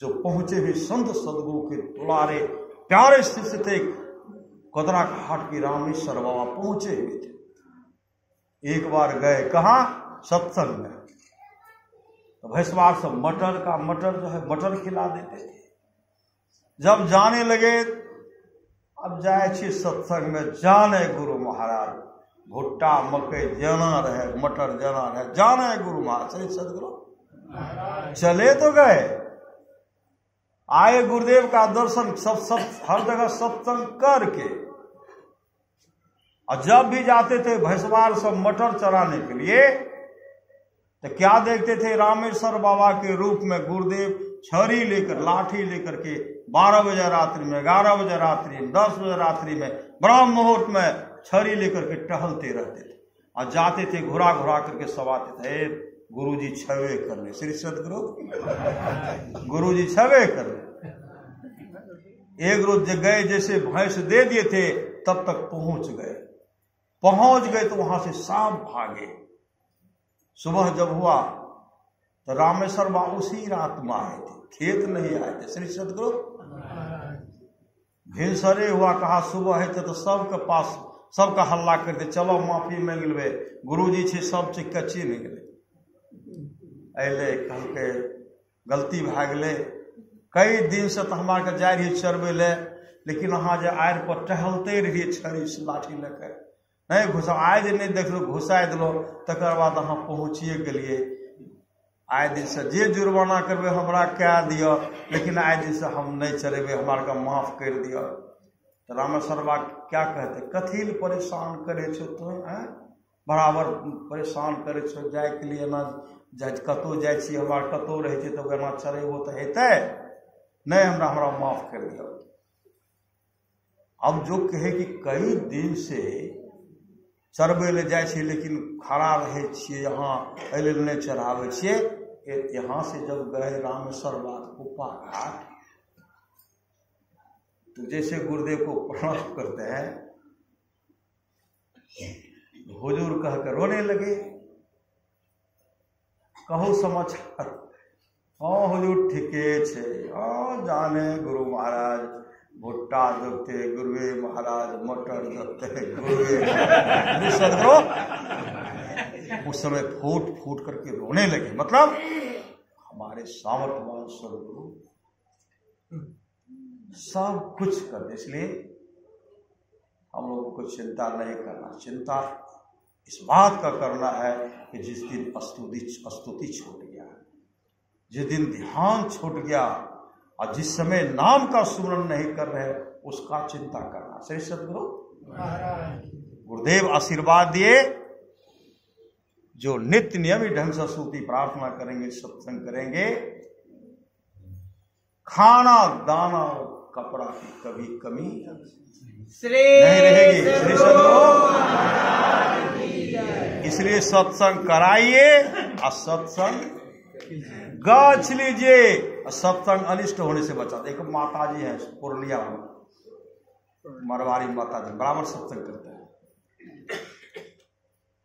[SPEAKER 1] जो पहुंचे भी संत सदगुरु के दुलारे प्यारे स्थित थे, कोदरा घाट की रामेश्वर बाबा पहुंचे हुए थे। एक बार गए कहा? सत्संग में, तो भैंसवार सब मटर जो है मटर खिला देते थे। जब जाने लगे, अब जाए छी सत्संग में, जाने गुरु महाराज भुट्टा मकई जाना रहे, मटर जाना रहे, जाने गुरु महाराज। श्री सदगुरु चले तो गए, आए गुरुदेव का दर्शन सब हर जगह सत्संग करके और जब भी जाते थे भैंसवार सब मटर चराने के लिए, तो क्या देखते थे? रामेश्वर बाबा के रूप में गुरुदेव छड़ी लेकर, लाठी लेकर के 12 बजे रात्रि में, 11 बजे रात्रि में, 10 बजे रात्रि में, ब्रह्म मुहूर्त में छड़ी लेकर के टहलते रहते थे और जाते थे, घुरा घुरा करके सब आते थे, गुरुजी छवे कर ले, श्री सदगुरु गुरुजी छवे कर ले। एक रोज गए, जैसे भैंस दे दिए थे तब तक पहुंच गए तो वहां से सांप भागे। सुबह जब हुआ तो रामेश्वर बाबू उसी रात में आए थे, खेत नहीं आए थे। श्री सदगुरु भिनसरे हुआ, कहा सुबह है तो सबके पास सबका हल्ला करते, चलो माफी मांग लेबे, गुरुजी छे सब चीज कच्ची नहीं गए, अले कल के गलती भए गेलै, कई दिन से तो हमारे के जाए रही चरबे ले, लेकिन अहाँ जे आड़ पर टहलते रहिए छड़ी से लाठी लेके, नहीं घुसा, आइ जे नहीं देखलो घुसा दिलो, तकर बाद अहाँ पहुँचिए गेलिए। आइ दिन से जे जुर्माना करबे हमरा कह दियो, लेकिन आइ दिन से हम नहीं चलेबे, हमारा के माफ कर दियो। तो रामेश्वर बाबा क्या कहते? कथी परेशान करे छो तो, बराबर परेशान करे छो, जाए के लिए ना कतौ जाइ छी, हमार कतौ रहे छै तो एना चरेबो तो हेतै नहीं, हमरा माफ कर दियो। अब जो कहे कि कई दिन से चरबे ले जाइ छी लेकिन खड़ा रहे छिए, यहाँ एले नहीं चढ़ावे छिए, यहाँ से जब गए रामेश्वर बाबा कुप्पा घाट, तो जैसे गुरुदेव को प्रणाम करते हैं, हुजूर कहकर रोने लगे। कहू समाचार? हाँ हुजूर ठीके छे, जाने गुरु महाराज भुट्टा जोते गुरुवे महाराज मटर जोते गुरुवे सदगुरु। उस समय फूट फूट करके रोने लगे, मतलब हमारे सामर्थ्यवान सदगुरु सब कुछ करते, इसलिए हम लोगों को चिंता नहीं करना। चिंता इस बात का करना है कि जिस दिन स्तुति छूट गया, जिस दिन ध्यान छूट गया और जिस समय नाम का सुमरण नहीं कर रहे, उसका चिंता करना। श्री सदगुरु गुरुदेव आशीर्वाद दिए, जो नित्य नियमित ढंग से स्तुति प्रार्थना करेंगे, सत्संग करेंगे, खाना दाना कपड़ा की कभी कमी नहीं रहेगी। श्री सदगुरु इसलिए सत्संग कराइए और सत्संग गाछ लीजिए, सत्संग अनिष्ट होने से बचाते। एक माता जी है पूर्णिया में, मरवाड़ी माता जी, बराबर सत्संग करते हैं।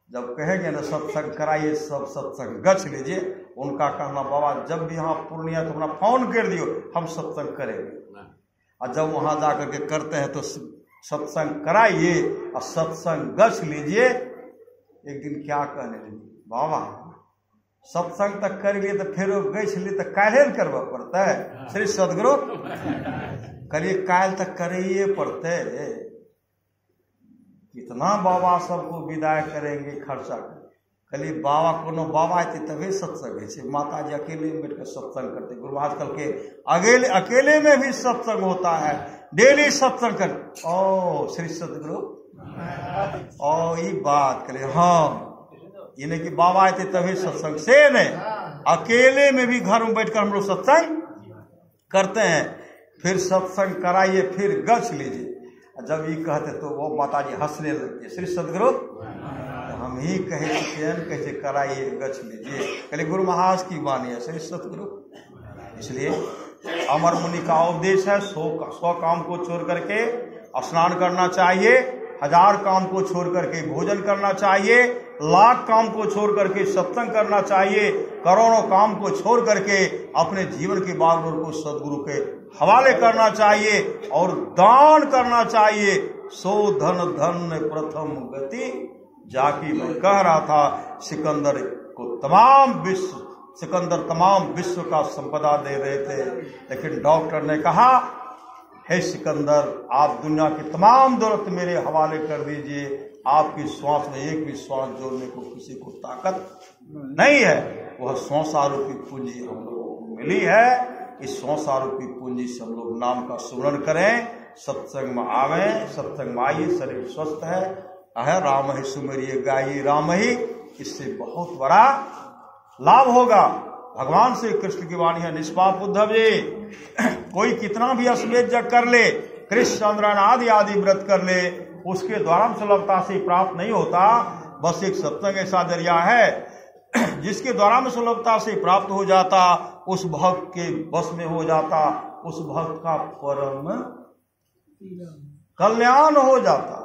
[SPEAKER 1] जब कहेंगे ना सत्संग कराइए, सब सत्संग गछ लीजिए, उनका कहना बाबा जब भी यहाँ पूर्णिया तो अपना फोन कर दियो, हम सत्संग करेंगे। और जब वहां जाकर के करते हैं तो सत्संग कराइए और सत्संग गछ लीजिए। एक दिन क्या कहने लगी, बाबा सत्संग तक कर लिए तो फिर गछ ली तो काल्हे करवा पड़ता है। श्री सदगुरु करिए काल तक करिए पड़ते, कितना बाबा सबको विदाई करेंगे खर्चा। कली बाबा कोनो बाबा थे तभी सत्संग है, माता जी अकेले बैठ कर सत्संग करते। गुरु आजकल के अकेले में भी सत्संग होता है, डेली सत्संग कर। ओ श्री सदगुरु ओ ये बात करे, हाँ ये नहीं कि बाबा आए थे तभी सत्संग से नहीं, अकेले में भी घर में बैठकर हम लोग सत्संग करते हैं। फिर सत्संग कराइए, फिर गछ लीजिए। जब ये कहते तो वो माता जी हंसने लगती। श्री सदगुरु हम ही कहे कराइए गछ लीजिए, कहले गुरु महाराज की वाणी है। श्री सदगुरु इसलिए अमर मुनि का उपदेश है, 100 काम को छोड़ करके स्नान करना चाहिए, 1000 काम को छोड़ करके भोजन करना चाहिए, 1,00,000 काम को छोड़ करके सत्संग करना चाहिए, करोड़ों काम को छोड़ करके अपने जीवन के बागडोर को सदगुरु के हवाले करना चाहिए और दान करना चाहिए। सो धन धन प्रथम गति, जाकी मैं कह रहा था सिकंदर तमाम विश्व का संपदा दे रहे थे, लेकिन डॉक्टर ने कहा हे सिकंदर आप दुनिया की तमाम दौलत मेरे हवाले कर दीजिए, आपकी श्वास में एक भी श्वास जोड़ने को किसी को ताकत नहीं है। वह 100 रूपी पूंजी हम लोगों को मिली है। इस 100 रूपी पूंजी से हम लोग नाम का सुमरण करें, सत्संग में आवे, सत्संग में आइए, शरीर स्वस्थ है, है राम ही सुमरिए गाइए राम ही, इससे बहुत बड़ा लाभ होगा। भगवान श्री कृष्ण की वाणी है, निष्पाप उद्धव जी, कोई कितना भी अश्वमेध यज्ञ कर ले, कृष्ण चंद्रन आदि आदि व्रत कर ले, उसके द्वारा सुलभता से प्राप्त नहीं होता। बस एक सत्संग ऐसा जरिया है जिसके द्वारा में सुलभता से प्राप्त हो जाता, उस भक्त के बस में हो जाता, उस भक्त का परम कल्याण हो जाता।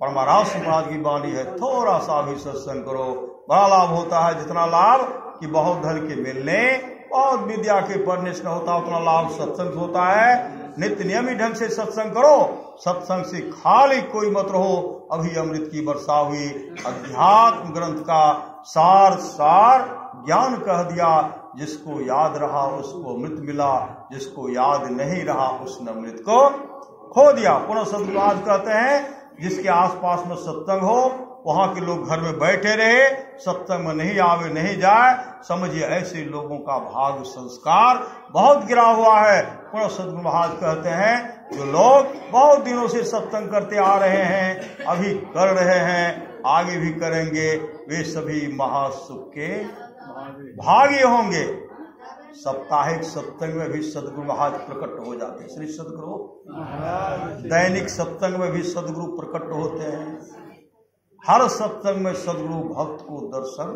[SPEAKER 1] पर महाराज महाराज की वाणी है, थोड़ा सा भी सत्संग करो, बड़ा लाभ होता है। जितना लाभ कि बहुत धन के मिलने, बहुत विद्या के पढ़ने से होता, उतना लाभ सत्संग होता है। नित्य नियमित ढंग से सत्संग करो, सत्संग से खाली कोई मत रहो। अभी अमृत की वर्षा हुई, अध्यात्म ग्रंथ का सार सार ज्ञान कह दिया। जिसको याद रहा उसको अमृत मिला, जिसको याद नहीं रहा उसने अमृत को खो दिया। पुनः सदगुरु कहते हैं, जिसके आसपास में सत्संग हो वहां के लोग घर में बैठे रहे, सत्संग में नहीं आवे नहीं जाए, समझिए ऐसे लोगों का भाग्य संस्कार बहुत गिरा हुआ है। पुनः सदगुरु महाराज कहते हैं, जो लोग बहुत दिनों से सत्संग करते आ रहे हैं, अभी कर रहे हैं, आगे भी करेंगे, वे सभी महासुख के भागी होंगे। साप्ताहिक सत्संग में भी सदगुरु महाराज प्रकट हो जाते हैं। श्री सदगुरु दैनिक सत्संग में भी सदगुरु प्रकट होते हैं। हर सत्संग में सदगुरु भक्त को दर्शन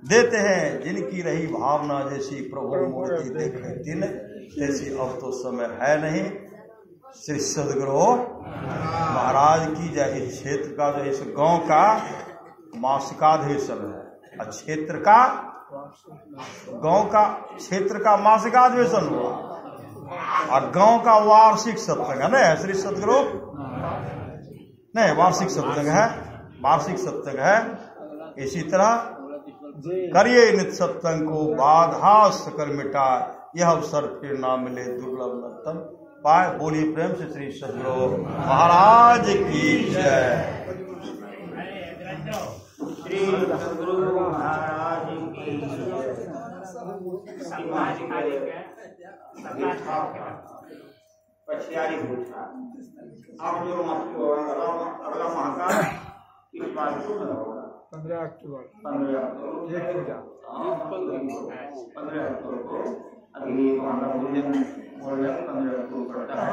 [SPEAKER 1] देते हैं। जिनकी रही भावना जैसी प्रभु मूर्ति देखे दिन, जैसी अब तो समय है नहीं। श्री सदगुरु महाराज की जय। इस क्षेत्र का जो इस गांव का मासिकाधिवेशन है, क्षेत्र का गांव का क्षेत्र का मासिकाधिवेशन हुआ और गांव का वार्षिक सत्संग है ना। श्री सदगुरु नहीं, वार्षिक सत्संग है, वार्षिक सत्संग है। इसी तरह करिए नित्य सत्संग को, बाधा सकल मिटा, यह अवसर फिर ना मिले दुर्लभ नर्तन पाए। बोलिए प्रेम से श्री सदगुरु महाराज की जय।
[SPEAKER 2] श्री सदगुरु महाराज की जय। पछियारी भूषा आप जो अगला माह का इस बार क्यों न होगा 15 अक्टूबर 15 अक्टूबर को अगली माह भोजन 15 अक्टूबर पड़ता है।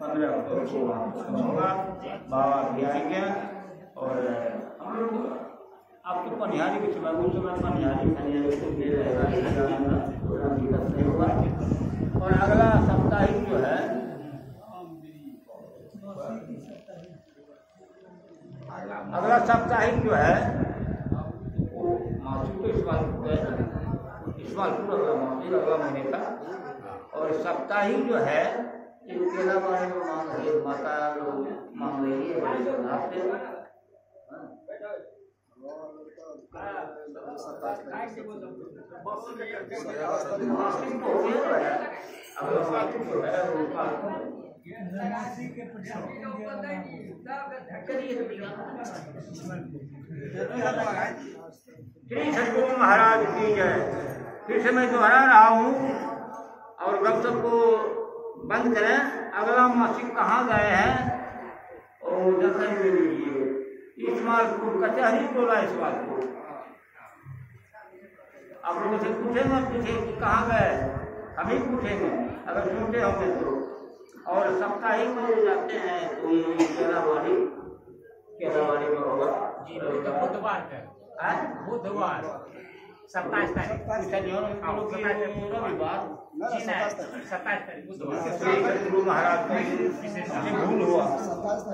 [SPEAKER 2] 15 अक्टूबर को होगा बाबा भी आएंगे और हम लोग आपको पनिहारी की समय उस समय पनिहारी को दे रहेगा, दिक्कत नहीं होगा। और अगला साप्ताहिक जो है, अगला साप्ताहिक जो है वो मासिक तो इस बार पूरा अगला महीने का, और साप्ताहिक जो है केला बारे में मांग रही है, माता लोग मांग रही है। श्री सदगुरु महाराज की जय। फिर से मैं दोहरा रहा हूँ और गपशप को बंद करें। अगला मासिक कहाँ गए हैं और दर्शन दे दीजिए। इस्माइलपुर कचहरी बोला इस्माइलपुर। आप लोगों से पूछेंगे, पूछे कि कहाँ गए, हम ही पूछेंगे अगर सुनते होंगे तो। और साप्ताहिक में जाते हैं तो ये केलावाड़ी में होगा बुधवार बुधवार 27 तारीख रविवार 27 तारीख बुधवार। श्री सदगुरु महाराज की